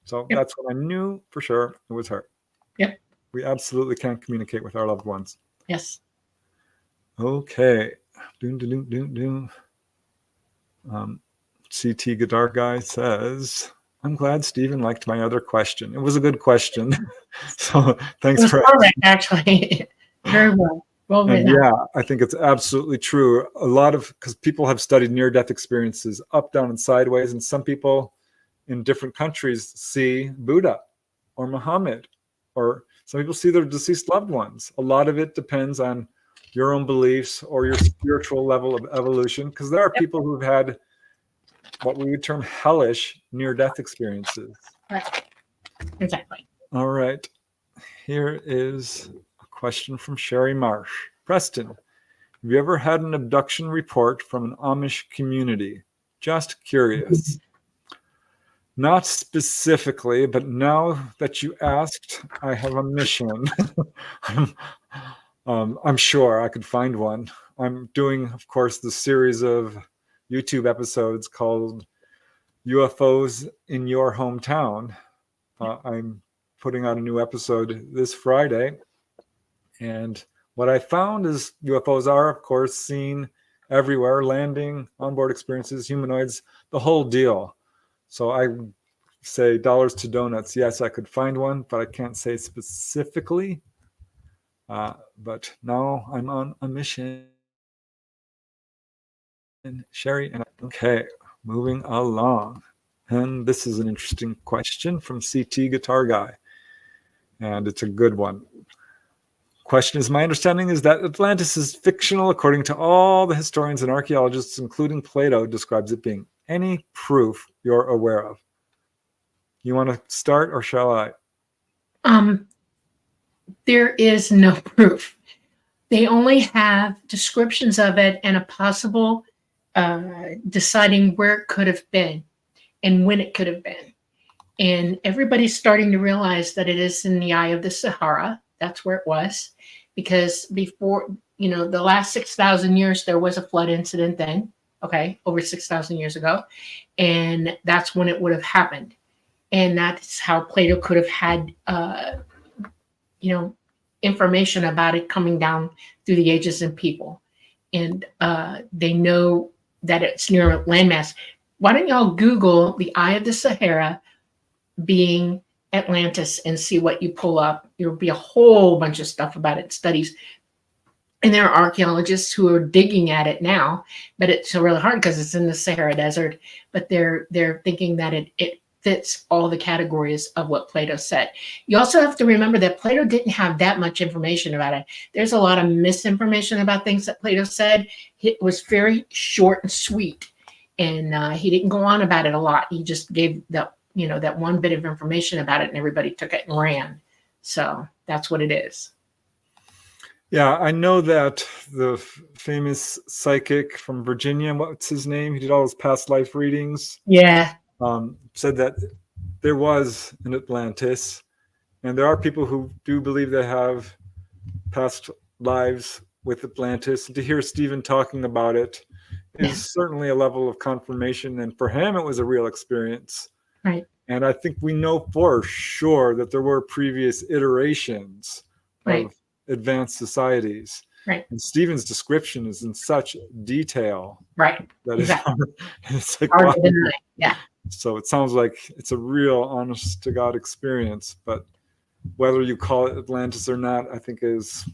So That's when I knew for sure it was her. Yep. We absolutely can communicate with our loved ones. Yes. Okay. CT Guitar Guy says, I'm glad Stephen liked my other question. It was a good question. So thanks for asking. Actually, very well. And yeah, I think it's absolutely true. Because people have studied near-death experiences up, down, and sideways, and some people in different countries see Buddha or Muhammad, or some people see their deceased loved ones. A lot of it depends on your own beliefs or your spiritual level of evolution, because there are people who've had what we would term hellish near-death experiences. Right. Exactly. All right. Here is question from Sherry Marsh. Preston, have you ever had an abduction report from an Amish community? Just curious. Not specifically, but now that you asked, I have a mission. I'm sure I could find one. I'm doing, of course, the series of YouTube episodes called UFOs in Your Hometown. I'm putting out a new episode this Friday. And what I found is UFOs are, of course, seen everywhere, landing, onboard experiences, humanoids, the whole deal. So I say dollars to donuts. Yes, I could find one, but I can't say specifically. But now I'm on a mission. And Sherry, okay, moving along. And this is an interesting question from CT Guitar Guy. And it's a good one. Question is, my understanding is that Atlantis is fictional according to all the historians and archaeologists, including Plato, describes it being. Any proof you're aware of? You want to start or shall I? There is no proof. They only have descriptions of it and a possible deciding where it could have been and when it could have been. And everybody's starting to realize that it is in the eye of the Sahara. That's where it was. Because before, the last 6,000 years, there was a flood incident then, okay, over 6,000 years ago. And that's when it would have happened. And that's how Plato could have had, information about it coming down through the ages and people. And they know that it's near a landmass. Why don't y'all Google the Eye of the Sahara being Atlantis and see what you pull up? There'll be a whole bunch of stuff about it, studies. And there are archaeologists who are digging at it now, but it's really hard because it's in the Sahara Desert. But they're thinking that it fits all the categories of what Plato said. You also have to remember that Plato didn't have that much information about it. There's a lot of misinformation about things that Plato said. It was very short and sweet, and he didn't go on about it a lot. He just gave that one bit of information about it, and everybody took it and ran. So that's what it is. Yeah, I know that the famous psychic from Virginia, what's his name? He did all his past life readings. Yeah. Said that there was an Atlantis, and there are people who do believe they have past lives with Atlantis. And to hear Stephen talking about it is certainly a level of confirmation, and for him, it was a real experience. Right. And I think we know for sure that there were previous iterations of advanced societies. Right. And Stephen's description is in such detail. Right. That Exactly. it's like, Hard wow. to deny. Yeah. So it sounds like it's a real honest to God experience, but whether you call it Atlantis or not, I think is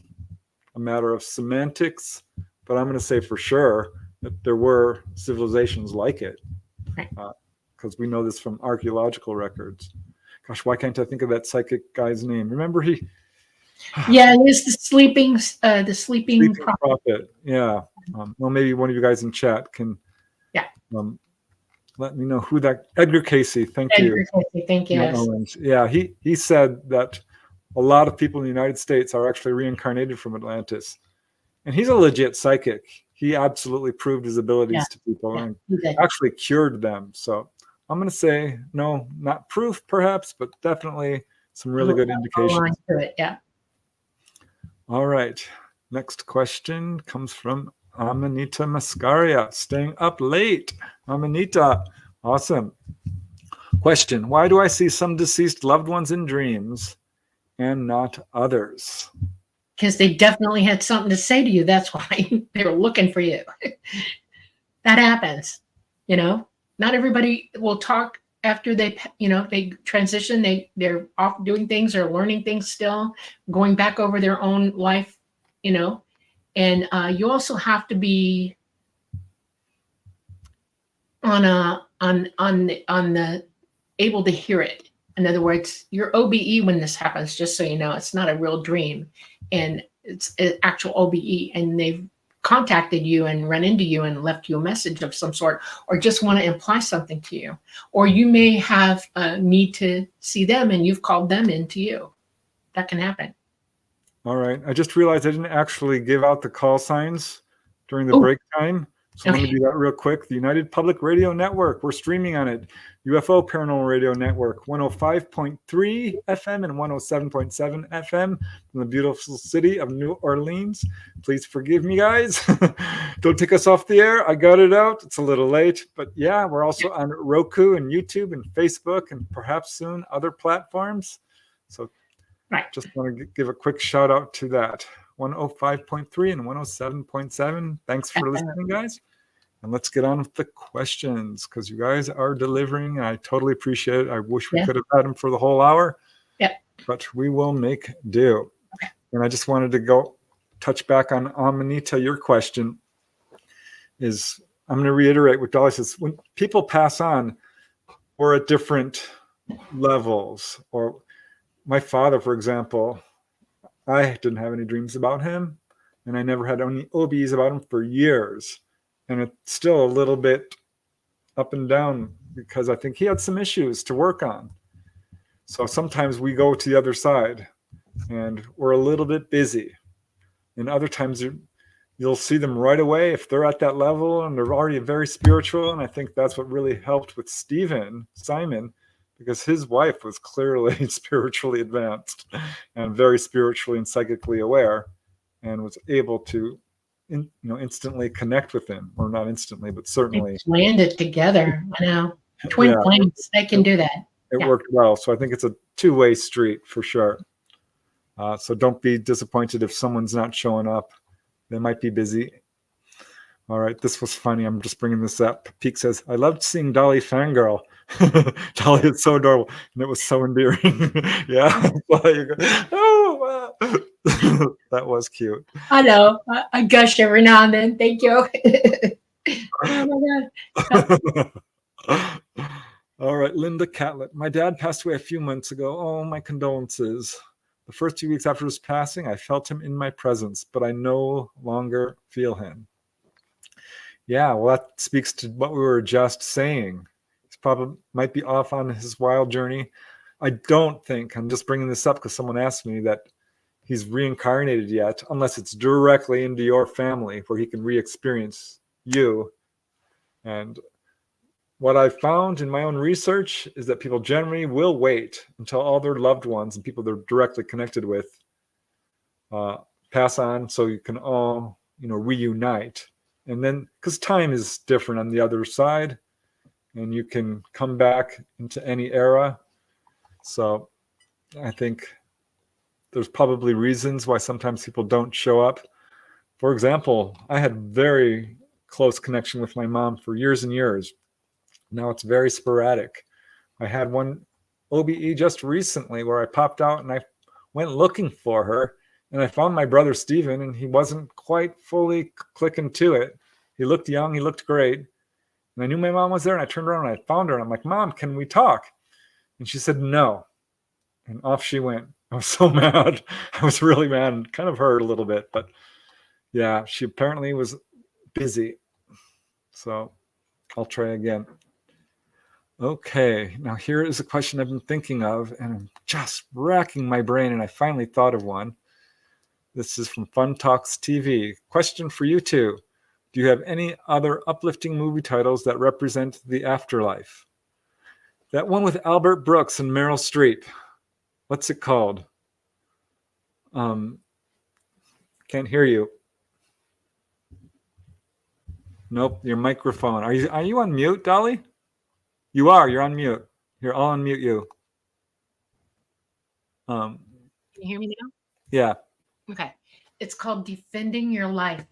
a matter of semantics. But I'm going to say for sure that there were civilizations like it, because we know this from archaeological records. Gosh, why can't I think of that psychic guy's name? Remember he? Yeah, it is the sleeping prophet. Yeah. Well, maybe one of you guys in chat can. Yeah. Let me know who that. Edgar Casey. Thank you. Edgar Casey, thank you. Yes. Yeah, he said that a lot of people in the United States are actually reincarnated from Atlantis, and he's a legit psychic. He absolutely proved his abilities to people and actually cured them. So I'm going to say no, not proof perhaps, but definitely some really good indications. To it, yeah. All right. Next question comes from Amanita Mascaria, staying up late. Amanita, awesome. Question: why do I see some deceased loved ones in dreams and not others? Because they definitely had something to say to you. That's why they were looking for you. That happens. Not everybody will talk after they transition. They're off doing things or learning things still, going back over their own life, and you also have to be on the able to hear it. In other words, your OBE when this happens, just so you know, it's not a real dream, and it's an actual OBE, and they've contacted you and run into you and left you a message of some sort, or just want to imply something to you, or you may have a need to see them and you've called them into you. That can happen. All right. I just realized I didn't actually give out the call signs during the break time. So let me do that real quick. The United Public Radio Network, we're streaming on it. UFO Paranormal Radio Network, 105.3 FM and 107.7 FM from the beautiful city of New Orleans. Please forgive me, guys. Don't take us off the air. I got it out. It's a little late. But yeah, we're also on Roku and YouTube and Facebook and perhaps soon other platforms. So just want to give a quick shout out to that. 105.3 and 107.7. Thanks for listening, guys. And let's get on with the questions, because you guys are delivering. I totally appreciate it. I wish we could have had them for the whole hour. But we will make do. And I just wanted to go touch back on Amanita. Your question is, I'm going to reiterate what Dolly says. When people pass on, we're at different levels. Or my father, for example, I didn't have any dreams about him, and I never had any OBs about him for years. And it's still a little bit up and down because I think he had some issues to work on. So sometimes we go to the other side and we're a little bit busy. And other times you'll see them right away if they're at that level and they're already very spiritual. And I think that's what really helped with Simon, because his wife was clearly spiritually advanced and very spiritually and psychically aware, and was able to instantly connect with him, or not instantly, but certainly they landed together. I know, twin flames, they can do that. It worked well. So I think it's a two-way street for sure. So don't be disappointed if someone's not showing up. They might be busy. All right, this was funny. I'm just bringing this up. Peak says, I loved seeing Dolly fangirl. Dolly is so adorable, and it was so endearing. Yeah. Oh, wow. That was cute. I know. I gush every now and then. Thank you. Oh, my God. All right, Linda Catlett. My dad passed away a few months ago. Oh, my condolences. The first 2 weeks after his passing, I felt him in my presence, but I no longer feel him. Yeah, well, that speaks to what we were just saying. He's probably might be off on his wild journey. I don't think, I'm just bringing this up because someone asked me, that he's reincarnated yet, unless it's directly into your family where he can re-experience you. And what I've found in my own research is that people generally will wait until all their loved ones and people they're directly connected with pass on, so you can all, reunite. And then, because time is different on the other side, and you can come back into any era. So I think there's probably reasons why sometimes people don't show up. For example, I had very close connection with my mom for years and years. Now it's very sporadic. I had one OBE just recently where I popped out and I went looking for her, and I found my brother Steven, and he wasn't quite fully clicking to it. He looked young, he looked great. And I knew my mom was there, and I turned around and I found her, and I'm like, Mom, can we talk? And she said, no. And off she went. I was so mad. I was really mad and kind of hurt a little bit, but yeah, she apparently was busy. So I'll try again. Okay, now here is a question I've been thinking of, and I'm just racking my brain, and I finally thought of one. This is from Fun Talks TV. Question for you two. Do you have any other uplifting movie titles that represent the afterlife? That one with Albert Brooks and Meryl Streep. What's it called? Can't hear you. Nope, your microphone. Are you on mute, Dolly? You are. You're on mute. Here, I'll unmute you. Can you hear me now? Yeah. Okay. It's called Defending Your Life.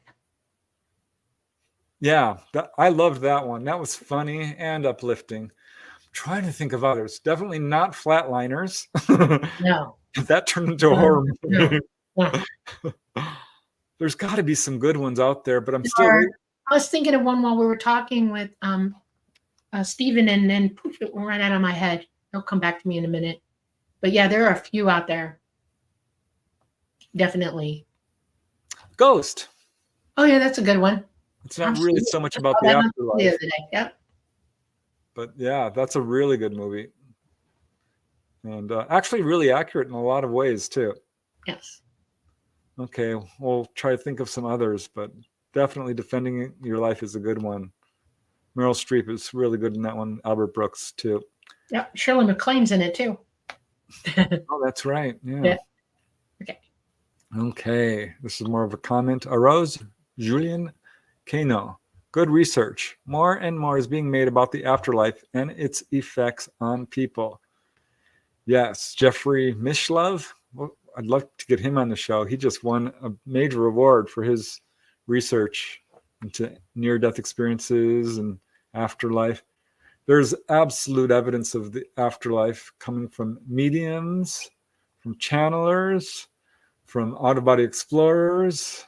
Yeah, I loved that one. That was funny and uplifting. I'm trying to think of others. Definitely not Flatliners. No. That turned into a horror movie. No. There's got to be some good ones out there, but I'm still. I was thinking of one while we were talking with Stephen, and then poof, it went right out of my head. It'll come back to me in a minute. But yeah, there are a few out there. Definitely. Ghost. Oh yeah, that's a good one. It's not really so much about the afterlife. The other day. Yep. But yeah, that's a really good movie. And actually really accurate in a lot of ways too. Yes. Okay, we'll try to think of some others, but definitely Defending Your Life is a good one. Meryl Streep is really good in that one. Albert Brooks too. Yep. Shirley MacLaine's in it too. Oh, that's right. Yeah. Okay. This is more of a comment. Arose Julien Cano. Good research. More and more is being made about the afterlife and its effects on people. Yes, Jeffrey Mishlove. Well, I'd love to get him on the show. He just won a major award for his research into near-death experiences and afterlife. There's absolute evidence of the afterlife coming from mediums, from channelers, from out-of-body explorers,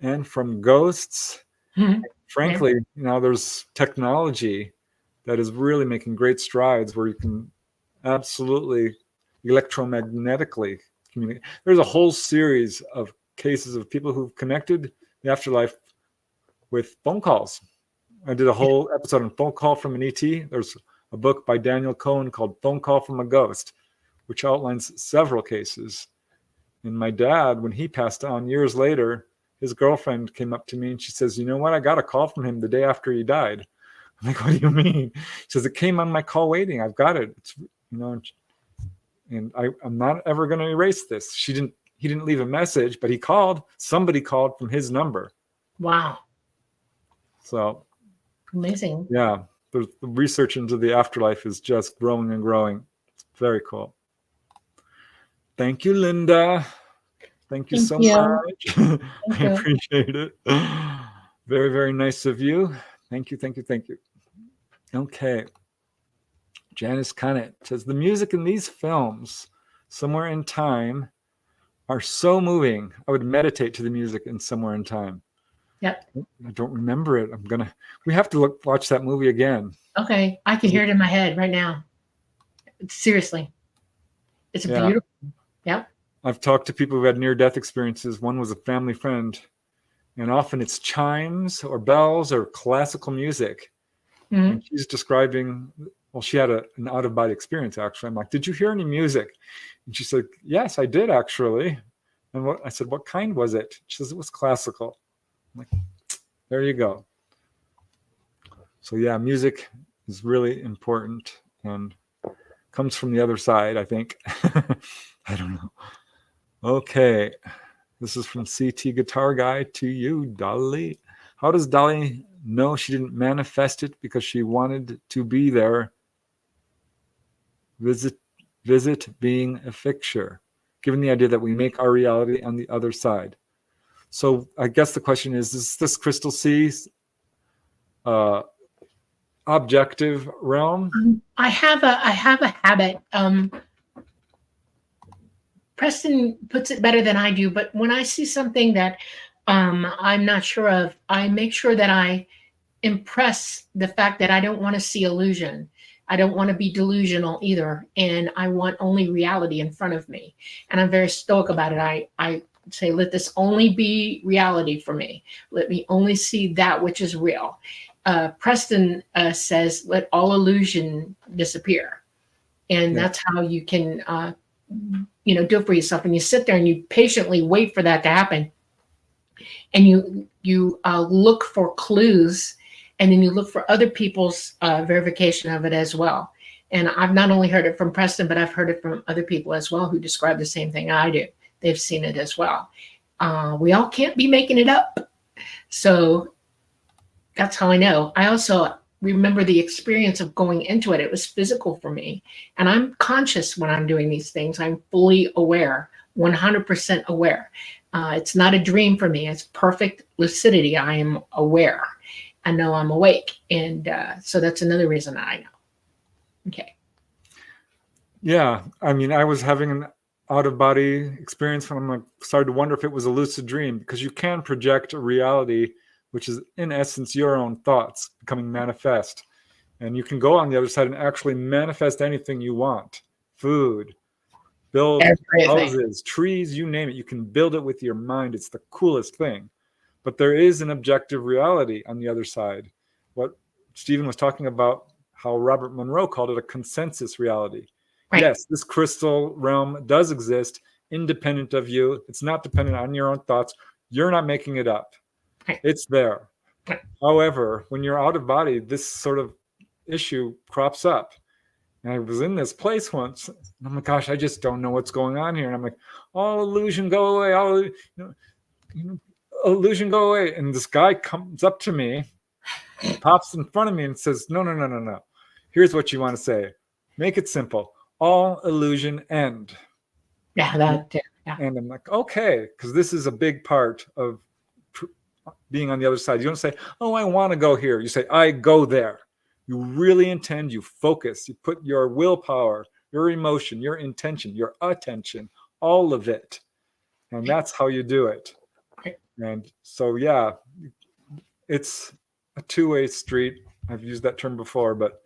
and from ghosts. Mm-hmm. Frankly, there's technology that is really making great strides where you can absolutely electromagnetically communicate. There's a whole series of cases of people who've connected the afterlife with phone calls. I did a whole episode on Phone Call from an ET. There's a book by Daniel Cohen called Phone Call from a Ghost, which outlines several cases. And my dad, when he passed on years later, his girlfriend came up to me and she says, you know what? I got a call from him the day after he died. I'm like, what do you mean? She says, it came on my call waiting. I've got it. It's, and I'm not ever going to erase this. He didn't leave a message, but he called. Somebody called from his number. Wow. So amazing. Yeah. The research into the afterlife is just growing and growing. It's very cool. Thank you, Linda. Thank you so much. I appreciate it. Very, very nice of you. Thank you. Okay. Janice Connett says, the music in these films, Somewhere in Time, are so moving. I would meditate to the music in Somewhere in Time. Yep. I don't remember it. We have to watch that movie again. Okay. I can hear it in my head right now. Seriously. It's beautiful. Yep. I've talked to people who had near-death experiences. One was a family friend, and often it's chimes or bells or classical music. Mm-hmm. And she's describing, she had an out-of-body experience, actually. I'm like, did you hear any music? And she said, yes, I did, actually. And I said, what kind was it? She says, it was classical. I'm like, there you go. So yeah, music is really important and comes from the other side, I think. I don't know. Okay. This is from CT Guitar Guy to you, Dolly. How does Dolly know she didn't manifest it because she wanted to be there? Visit being a fixture, given the idea that we make our reality on the other side. So I guess the question is this Crystal C objective realm? I have a habit. Preston puts it better than I do, but when I see something that I'm not sure of, I make sure that I impress the fact that I don't want to see illusion. I don't want to be delusional either, and I want only reality in front of me. And I'm very stoic about it. I say, let this only be reality for me. Let me only see that which is real. Preston says, let all illusion disappear. And that's how you can do it for yourself. And you sit there and you patiently wait for that to happen. And you look for clues, and then you look for other people's verification of it as well. And I've not only heard it from Preston, but I've heard it from other people as well who describe the same thing I do. They've seen it as well. We all can't be making it up. So that's how I know. I also remember the experience of going into it. It was physical for me. And I'm conscious when I'm doing these things. I'm fully aware, 100% aware. It's not a dream for me. It's perfect lucidity. I am aware. I know I'm awake. And so that's another reason that I know. Okay. Yeah. I mean, I was having an out-of-body experience when I started to wonder if it was a lucid dream, because you can project a reality which is in essence your own thoughts becoming manifest. And you can go on the other side and actually manifest anything you want. Food, build houses, trees, you name it. You can build it with your mind. It's the coolest thing. But there is an objective reality on the other side. What Stephen was talking about, how Robert Monroe called it a consensus reality. Right. Yes, this crystal realm does exist independent of you. It's not dependent on your own thoughts. You're not making it up. It's there. However, when you're out of body, this sort of issue crops up. And I was in this place once, and I'm like, gosh, I just don't know what's going on here. And I'm like, all illusion, go away. All illusion, go away. And this guy comes up to me, pops in front of me and says, no. Here's what you want to say. Make it simple. All illusion end. Yeah. And I'm like, okay, because this is a big part of being on the other side. You don't say, oh, I want to go here. You say, I go there. You really intend, you focus, you put your willpower, your emotion, your intention, your attention, all of it. And that's how you do it. And so, yeah, it's a two-way street. I've used that term before, but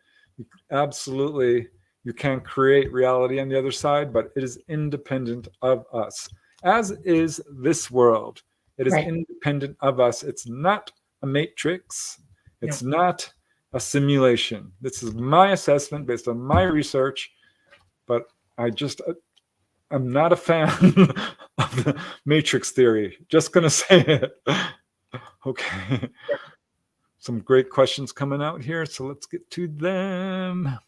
absolutely you can create reality on the other side, but it is independent of us, as is this world. It is independent of us. It's not a matrix. It's not a simulation. This is my assessment based on my research, but I'm not a fan of the matrix theory. Just going to say it. Okay. Some great questions coming out here, so let's get to them.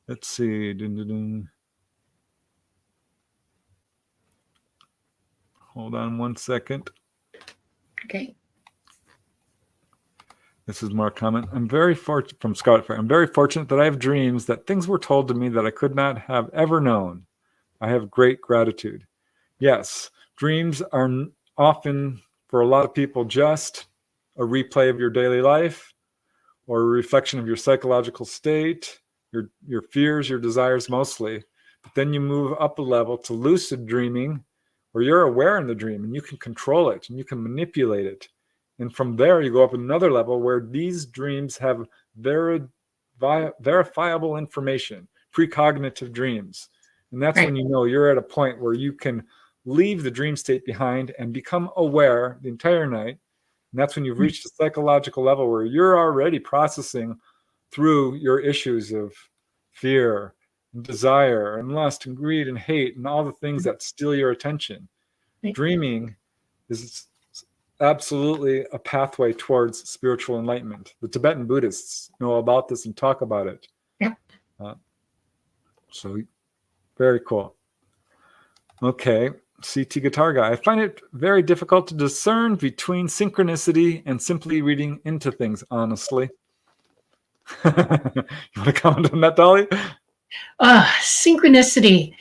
Let's see. Hold on one second. Okay. This is more comment. I'm very fortunate from Scott. I'm very fortunate that I have dreams that things were told to me that I could not have ever known. I have great gratitude. Yes, dreams are often, for a lot of people, just a replay of your daily life or a reflection of your psychological state, your fears, your desires mostly. But then you move up a level to lucid dreaming, where you're aware in the dream and you can control it and you can manipulate it. And from there, you go up another level where these dreams have verifiable information, precognitive dreams. And that's when you know you're at a point where you can leave the dream state behind and become aware the entire night. And that's when you've reached a psychological level where you're already processing through your issues of fear and desire and lust and greed and hate and all the things that steal your attention. dreaming is absolutely a pathway towards spiritual enlightenment. The Tibetan Buddhists know about this and talk about it. Yeah. So very cool. Okay, CT Guitar Guy. I find it very difficult to discern between synchronicity and simply reading into things, honestly. You want to comment on that, Dolly? Synchronicity.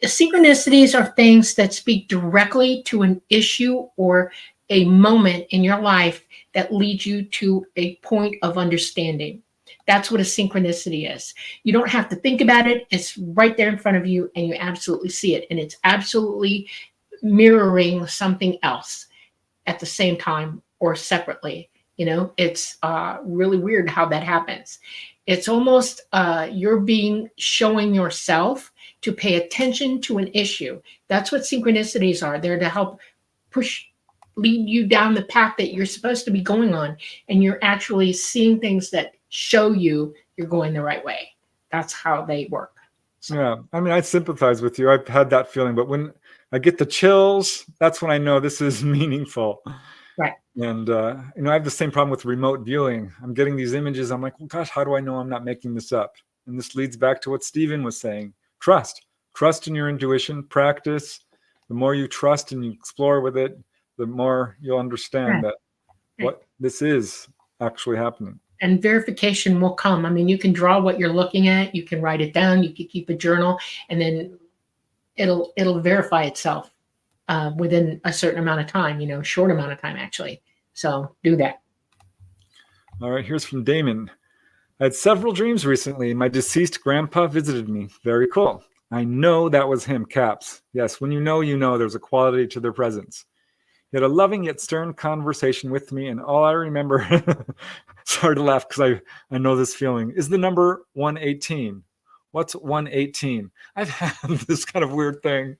Synchronicities are things that speak directly to an issue or a moment in your life that leads you to a point of understanding. That's what a synchronicity is. You don't have to think about it. It's right there in front of you and you absolutely see it. And it's absolutely mirroring something else at the same time or separately. You know, it's really weird how that happens. It's almost you're showing yourself to pay attention to an issue. That's what synchronicities are. They're to help lead you down the path that you're supposed to be going on. And you're actually seeing things that show you you're going the right way. That's how they work. So. Yeah, I mean, I sympathize with you. I've had that feeling, but when I get the chills, that's when I know this is meaningful. Right. And, I have the same problem with remote viewing. I'm getting these images. I'm like, well, gosh, how do I know I'm not making this up? And this leads back to what Stephen was saying. Trust in your intuition, practice. The more you trust and you explore with it, the more you'll understand that what this is actually happening. And verification will come. I mean, you can draw what you're looking at. You can write it down. You can keep a journal, and then it'll verify itself within a certain amount of time. Short amount of time actually. So do that. All right. Here's from Damon. I had several dreams recently. My deceased grandpa visited me. Very cool. I know that was him. Caps. Yes. When you know, there's a quality to their presence. He had a loving yet stern conversation with me, and all I remember, sorry to laugh because I know this feeling, is the number 118. What's 118? I've had this kind of weird thing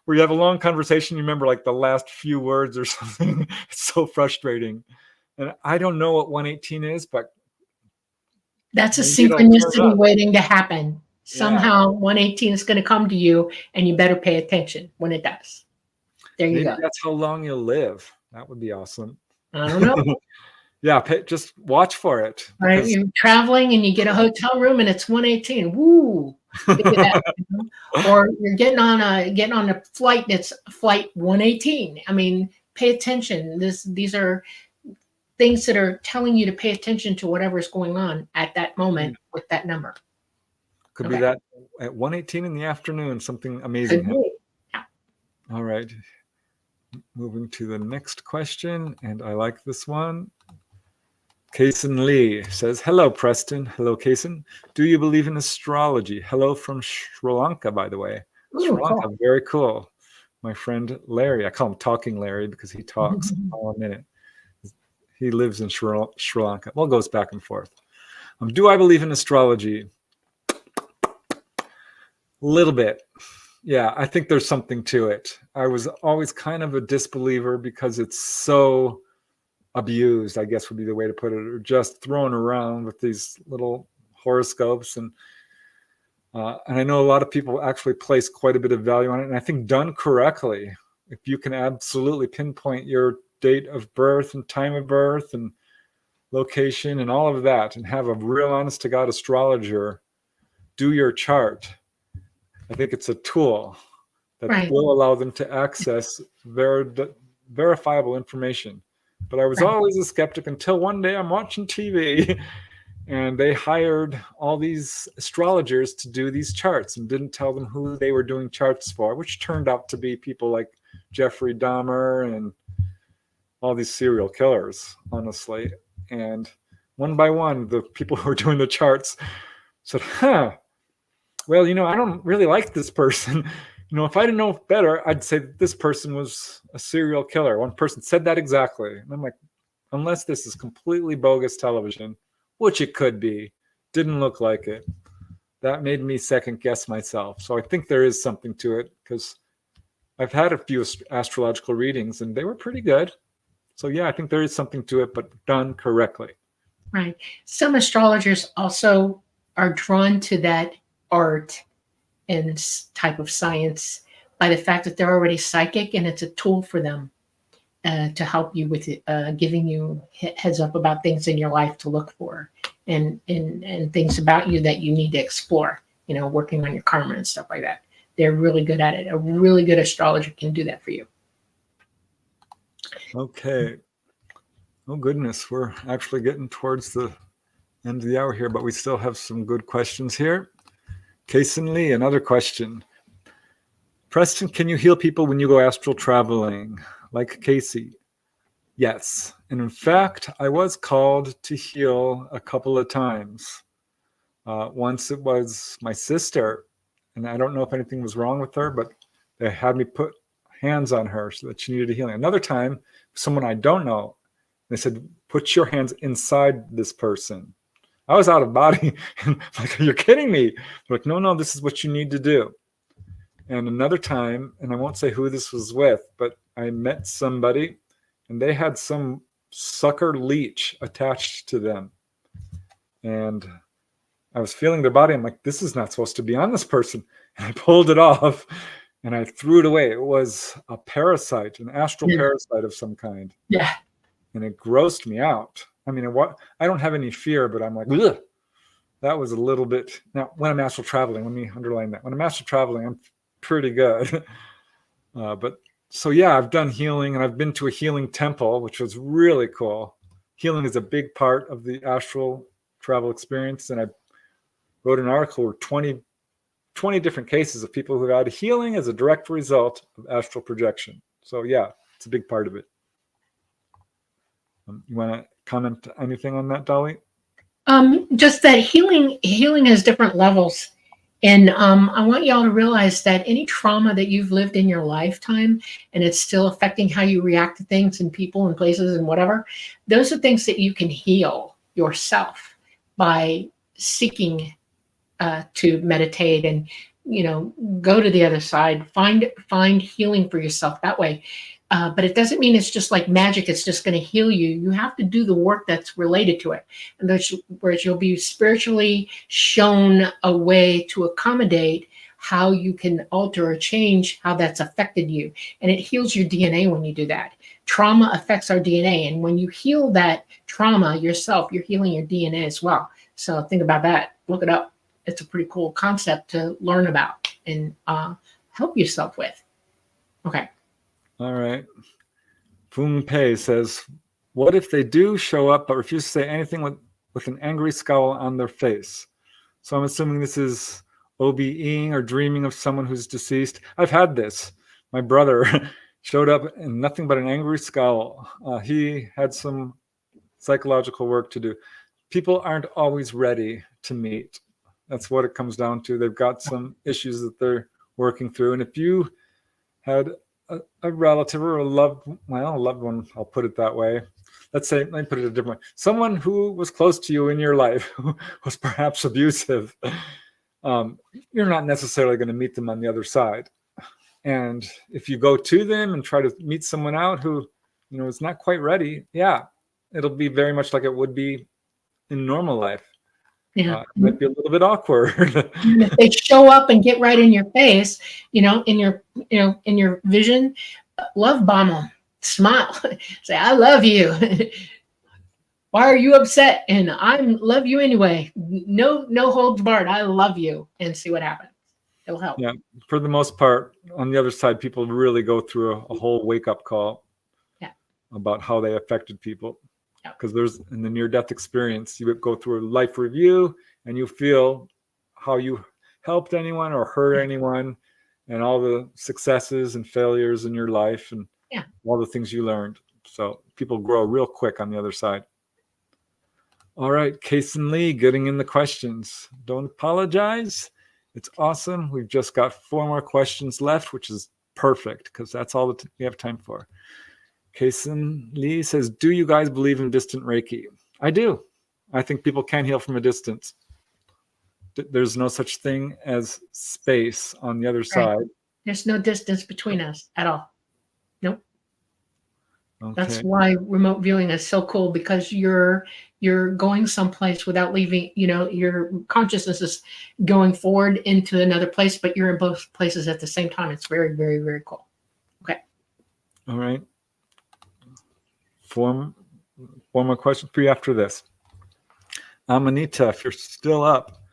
where you have a long conversation, you remember like the last few words or something. It's so frustrating. And I don't know what 118 is, but that's a synchronicity waiting to happen. Somehow 118 is going to come to you, and you better pay attention when it does. There you go. That's how long you'll live. That would be awesome. I don't know. Just watch for it. Right, you're traveling and you get a hotel room and it's 118. Woo! Look at that. Or you're getting on a flight that's flight 118. I mean, pay attention. These are things that are telling you to pay attention to whatever's going on at that moment with that number. Could be that at 1:18 in the afternoon, something amazing happened. Yeah. All right. Moving to the next question, and I like this one. Kason Lee says, hello, Preston. Hello, Kason. Do you believe in astrology? Hello from Sri Lanka, by the way. Sri Lanka, cool. Very cool. My friend Larry, I call him Talking Larry because he talks all a minute. He lives in Sri Lanka. Well, it goes back and forth. Do I believe in astrology? A little bit. Yeah, I think there's something to it. I was always kind of a disbeliever because it's so abused, I guess would be the way to put it, or just thrown around with these little horoscopes. And I know a lot of people actually place quite a bit of value on it. And I think done correctly, if you can absolutely pinpoint your date of birth and time of birth and location and all of that, and have a real honest to God astrologer do your chart, I think it's a tool that will allow them to access verifiable information. But I was always a skeptic until one day I'm watching TV and they hired all these astrologers to do these charts and didn't tell them who they were doing charts for, which turned out to be people like Jeffrey Dahmer and all these serial killers, honestly. And one by one, the people who were doing the charts said, well, I don't really like this person. If I didn't know better, I'd say that this person was a serial killer. One person said that exactly. And I'm like, unless this is completely bogus television, which it could be, didn't look like it. That made me second guess myself. So I think there is something to it because I've had a few astrological readings and they were pretty good. So yeah, I think there is something to it, but done correctly. Right. Some astrologers also are drawn to that art and type of science by the fact that they're already psychic, and it's a tool for them to help you with giving you heads up about things in your life to look for, and things about you that you need to explore, working on your karma and stuff like that. They're really good at it. A really good astrologer can do that for you. Okay. Oh, goodness. We're actually getting towards the end of the hour here, but we still have some good questions here. Kason Lee, another question. Preston, can you heal people when you go astral traveling? Like Casey? Yes. And in fact, I was called to heal a couple of times. Once it was my sister, and I don't know if anything was wrong with her, but they had me put hands on her so that she needed a healing. Another time, someone I don't know, they said, put your hands inside this person. I was out of body. And I'm like, you're kidding me. They're like, no, this is what you need to do. And another time, and I won't say who this was with, but I met somebody and they had some sucker leech attached to them. And I was feeling their body. I'm like, this is not supposed to be on this person. And I pulled it off and I threw it away. It was a parasite, an astral parasite of some kind. Yeah. And it grossed me out. I mean, I don't have any fear, but I'm like, ugh. That was a little bit. Now, when I'm astral traveling, let me underline that. When I'm astral traveling, I'm pretty good. But so, yeah, I've done healing, and I've been to a healing temple, which was really cool. Healing is a big part of the astral travel experience. And I wrote an article where 20 different cases of people who had healing as a direct result of astral projection. So, yeah, it's a big part of it. You want to comment anything on that, Dolly? Just that healing has different levels. And I want y'all to realize that any trauma that you've lived in your lifetime and it's still affecting how you react to things and people and places and whatever, those are things that you can heal yourself by seeking to meditate and, go to the other side, find healing for yourself that way. But it doesn't mean it's just like magic. It's just going to heal you. You have to do the work that's related to it. And whereas you'll be spiritually shown a way to accommodate how you can alter or change how that's affected you. And it heals your DNA when you do that. Trauma affects our DNA. And when you heal that trauma yourself, you're healing your DNA as well. So think about that. Look it up. It's a pretty cool concept to learn about and help yourself with. Okay. All right. Fung Pei says, what if they do show up but refuse to say anything with an angry scowl on their face? So I'm assuming this is OBEing or dreaming of someone who's deceased. I've had this. My brother showed up in nothing but an angry scowl. He had some psychological work to do. People aren't always ready to meet. That's what it comes down to. They've got some issues that they're working through. And if you had a relative or a loved one, I'll put it that way. Let me put it a different way. Someone who was close to you in your life, who was perhaps abusive, you're not necessarily going to meet them on the other side. And if you go to them and try to meet someone out who, is not quite ready, yeah, it'll be very much like it would be in normal life. Yeah. It might be a little bit awkward. If they show up and get right in your face, in your vision, love bomb them, smile, say, I love you. Why are you upset? And I love you anyway. No holds barred. I love you, and see what happens. It'll help. Yeah. For the most part, on the other side, people really go through a whole wake-up call about how they affected people. Because there's, in the near-death experience, you would go through a life review and you feel how you helped anyone or hurt anyone and all the successes and failures in your life and all the things you learned. So people grow real quick on the other side. All right, Kason Lee, getting in the questions. Don't apologize. It's awesome. We've just got 4 more questions left, which is perfect because that's all that we have time for. Kason Lee says, do you guys believe in distant Reiki? I do. I think people can heal from a distance. There's no such thing as space on the other side. There's no distance between us at all. Nope. That's Okay. why remote viewing is so cool, because you're going someplace without leaving, your consciousness is going forward into another place, but you're in both places at the same time. It's very, very, very cool. Okay. All right. One more question for you after this. Amanita, if you're still up,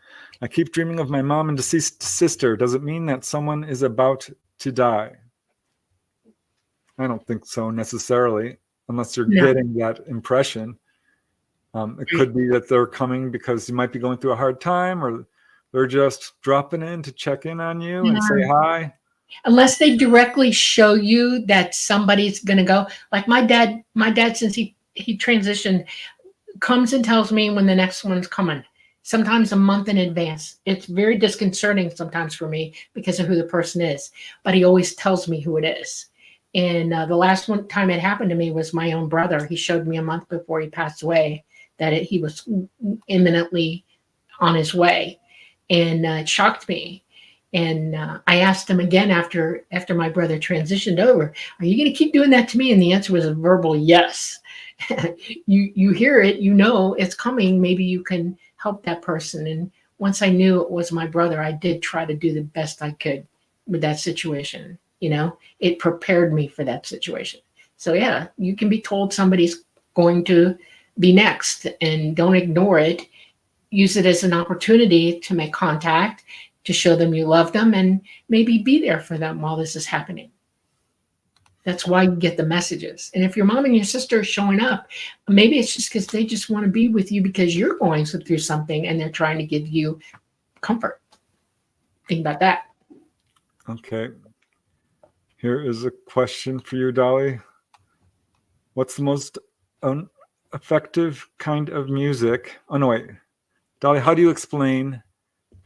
I keep dreaming of my mom and deceased sister. Does it mean that someone is about to die? I don't think so necessarily, unless you're No. getting that impression. It could be that they're coming because you might be going through a hard time, or they're just dropping in to check in on you and say hi. Unless they directly show you that somebody's going to go. Like my dad, since he transitioned, comes and tells me when the next one's coming, sometimes a month in advance. It's very disconcerting sometimes for me because of who the person is, but he always tells me who it is. And the last one time it happened to me was my own brother. He showed me a month before he passed away that he was imminently on his way, and it shocked me. And I asked him again after my brother transitioned over, "Are you going to keep doing that to me?" And the answer was a verbal yes. You hear it, it's coming. Maybe you can help that person. And once I knew it was my brother, I did try to do the best I could with that situation. It prepared me for that situation. So yeah, you can be told somebody's going to be next, and don't ignore it. Use it as an opportunity to make contact, to show them you love them, and maybe be there for them while this is happening. That's why you get the messages. And if your mom and your sister are showing up, maybe it's just because they just want to be with you because you're going through something and they're trying to give you comfort. Think about that. Okay. Here is a question for you, Dolly. What's the most effective kind of music? Oh, no, wait. Dolly, how do you explain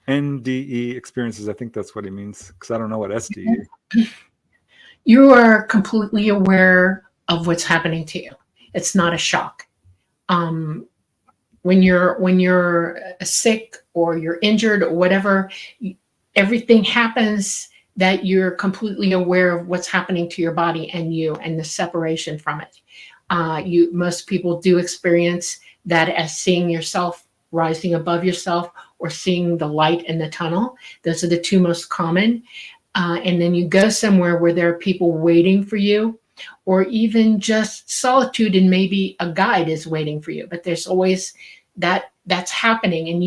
NDE experiences? I think that's what he means, because I don't know what SDE is. You are completely aware of what's happening to you. It's not a shock. When you're sick or you're injured or whatever, everything happens that you're completely aware of what's happening to your body and you, and the separation from it. Most people do experience that as seeing yourself rising above yourself, or seeing the light in the tunnel. Those are the two most common. And then you go somewhere where there are people waiting for you, or even just solitude, and maybe a guide is waiting for you. But there's always that's happening. And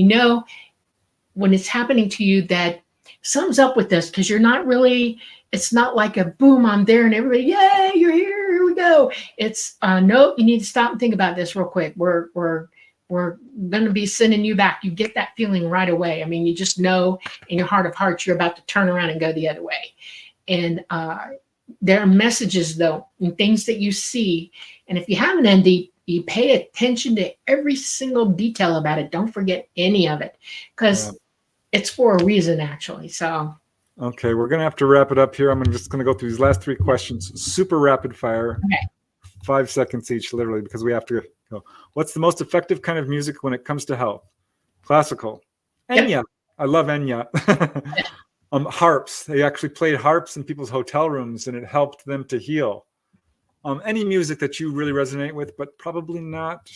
when it's happening to you, that something's up with this, because you're not really, it's not like a boom, I'm there and everybody, yay, you're here we go. It's nope, you need to stop and think about this real quick. We're going to be sending you back. You get that feeling right away. I mean, you just know in your heart of hearts you're about to turn around and go the other way. And there are messages, though, and things that you see. And if you have an ND, you pay attention to every single detail about it. Don't forget any of it, because it's for a reason, actually. So. Okay, we're going to have to wrap it up here. I'm just going to go through these last 3 questions. Super rapid fire. Okay. 5 seconds each, literally, because we have to go. What's the most effective kind of music when it comes to health? Classical. Enya. Yep. I love Enya. Harps. They actually played harps in people's hotel rooms, and it helped them to heal. Any music that you really resonate with, but probably not,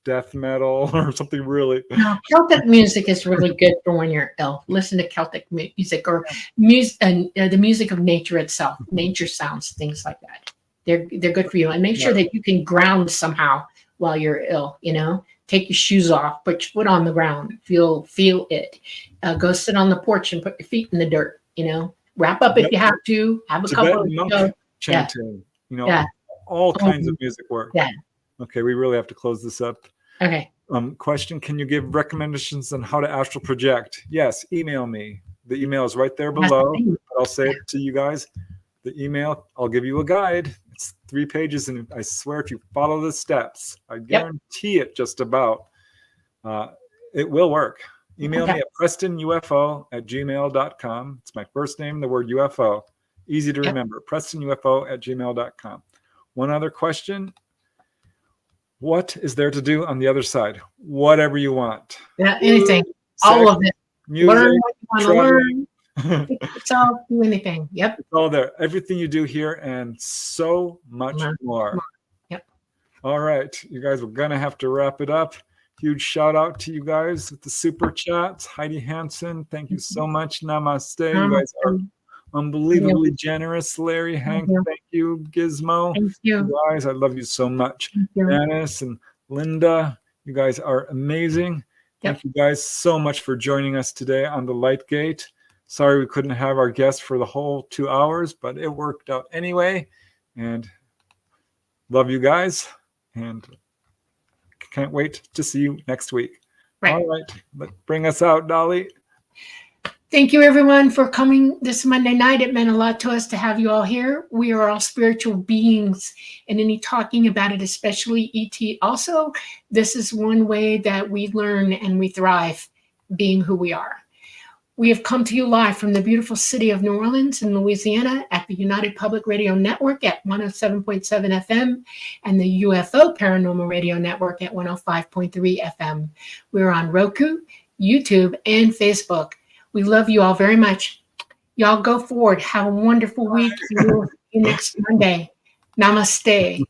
death metal or something really. No, Celtic music is really good for when you're ill. Listen to Celtic music, or music, and the music of nature itself, nature sounds, things like that. They're good for you. And make sure that you can ground somehow while you're ill. Take your shoes off, put your foot on the ground, feel it. Go sit on the porch and put your feet in the dirt. Wrap up if you have to. Have a couple of chanting. All kinds of music work. Yeah. Okay, we really have to close this up. Okay. Question: can you give recommendations on how to astral project? Yes, email me. The email is right there below. I'll say it to you guys. The email, I'll give you a guide. It's 3 pages, and I swear if you follow the steps, I guarantee it just about, it will work. Email me at prestonufo@gmail.com. It's my first name, the word UFO. Easy to remember, prestonufo@gmail.com. One other question. What is there to do on the other side? Whatever you want. Yeah, anything. All of it. Music, learn what you want to learn. It's all do anything. Yep. It's all there. Everything you do here and so much more. Yep. All right. You guys, we're going to have to wrap it up. Huge shout out to you guys with the super chats. Heidi Hansen, thank you so much. Namaste. You guys are unbelievably generous. Larry, Hank, thank you. Gizmo. Thank you. Guys, I love you so much. Thank you. Janice and Linda, you guys are amazing. Thank you guys so much for joining us today on the Light Gate. Sorry we couldn't have our guest for the whole 2 hours, but it worked out anyway. And love you guys. And can't wait to see you next week. Right. All right. Bring us out, Dolly. Thank you, everyone, for coming this Monday night. It meant a lot to us to have you all here. We are all spiritual beings, and any talking about it, especially ET also, this is one way that we learn and we thrive being who we are. We have come to you live from the beautiful city of New Orleans in Louisiana at the United Public Radio Network at 107.7 FM and the UFO Paranormal Radio Network at 105.3 FM. We're on Roku, YouTube, and Facebook. We love you all very much. Y'all go forward. Have a wonderful week. See you next Monday. Namaste.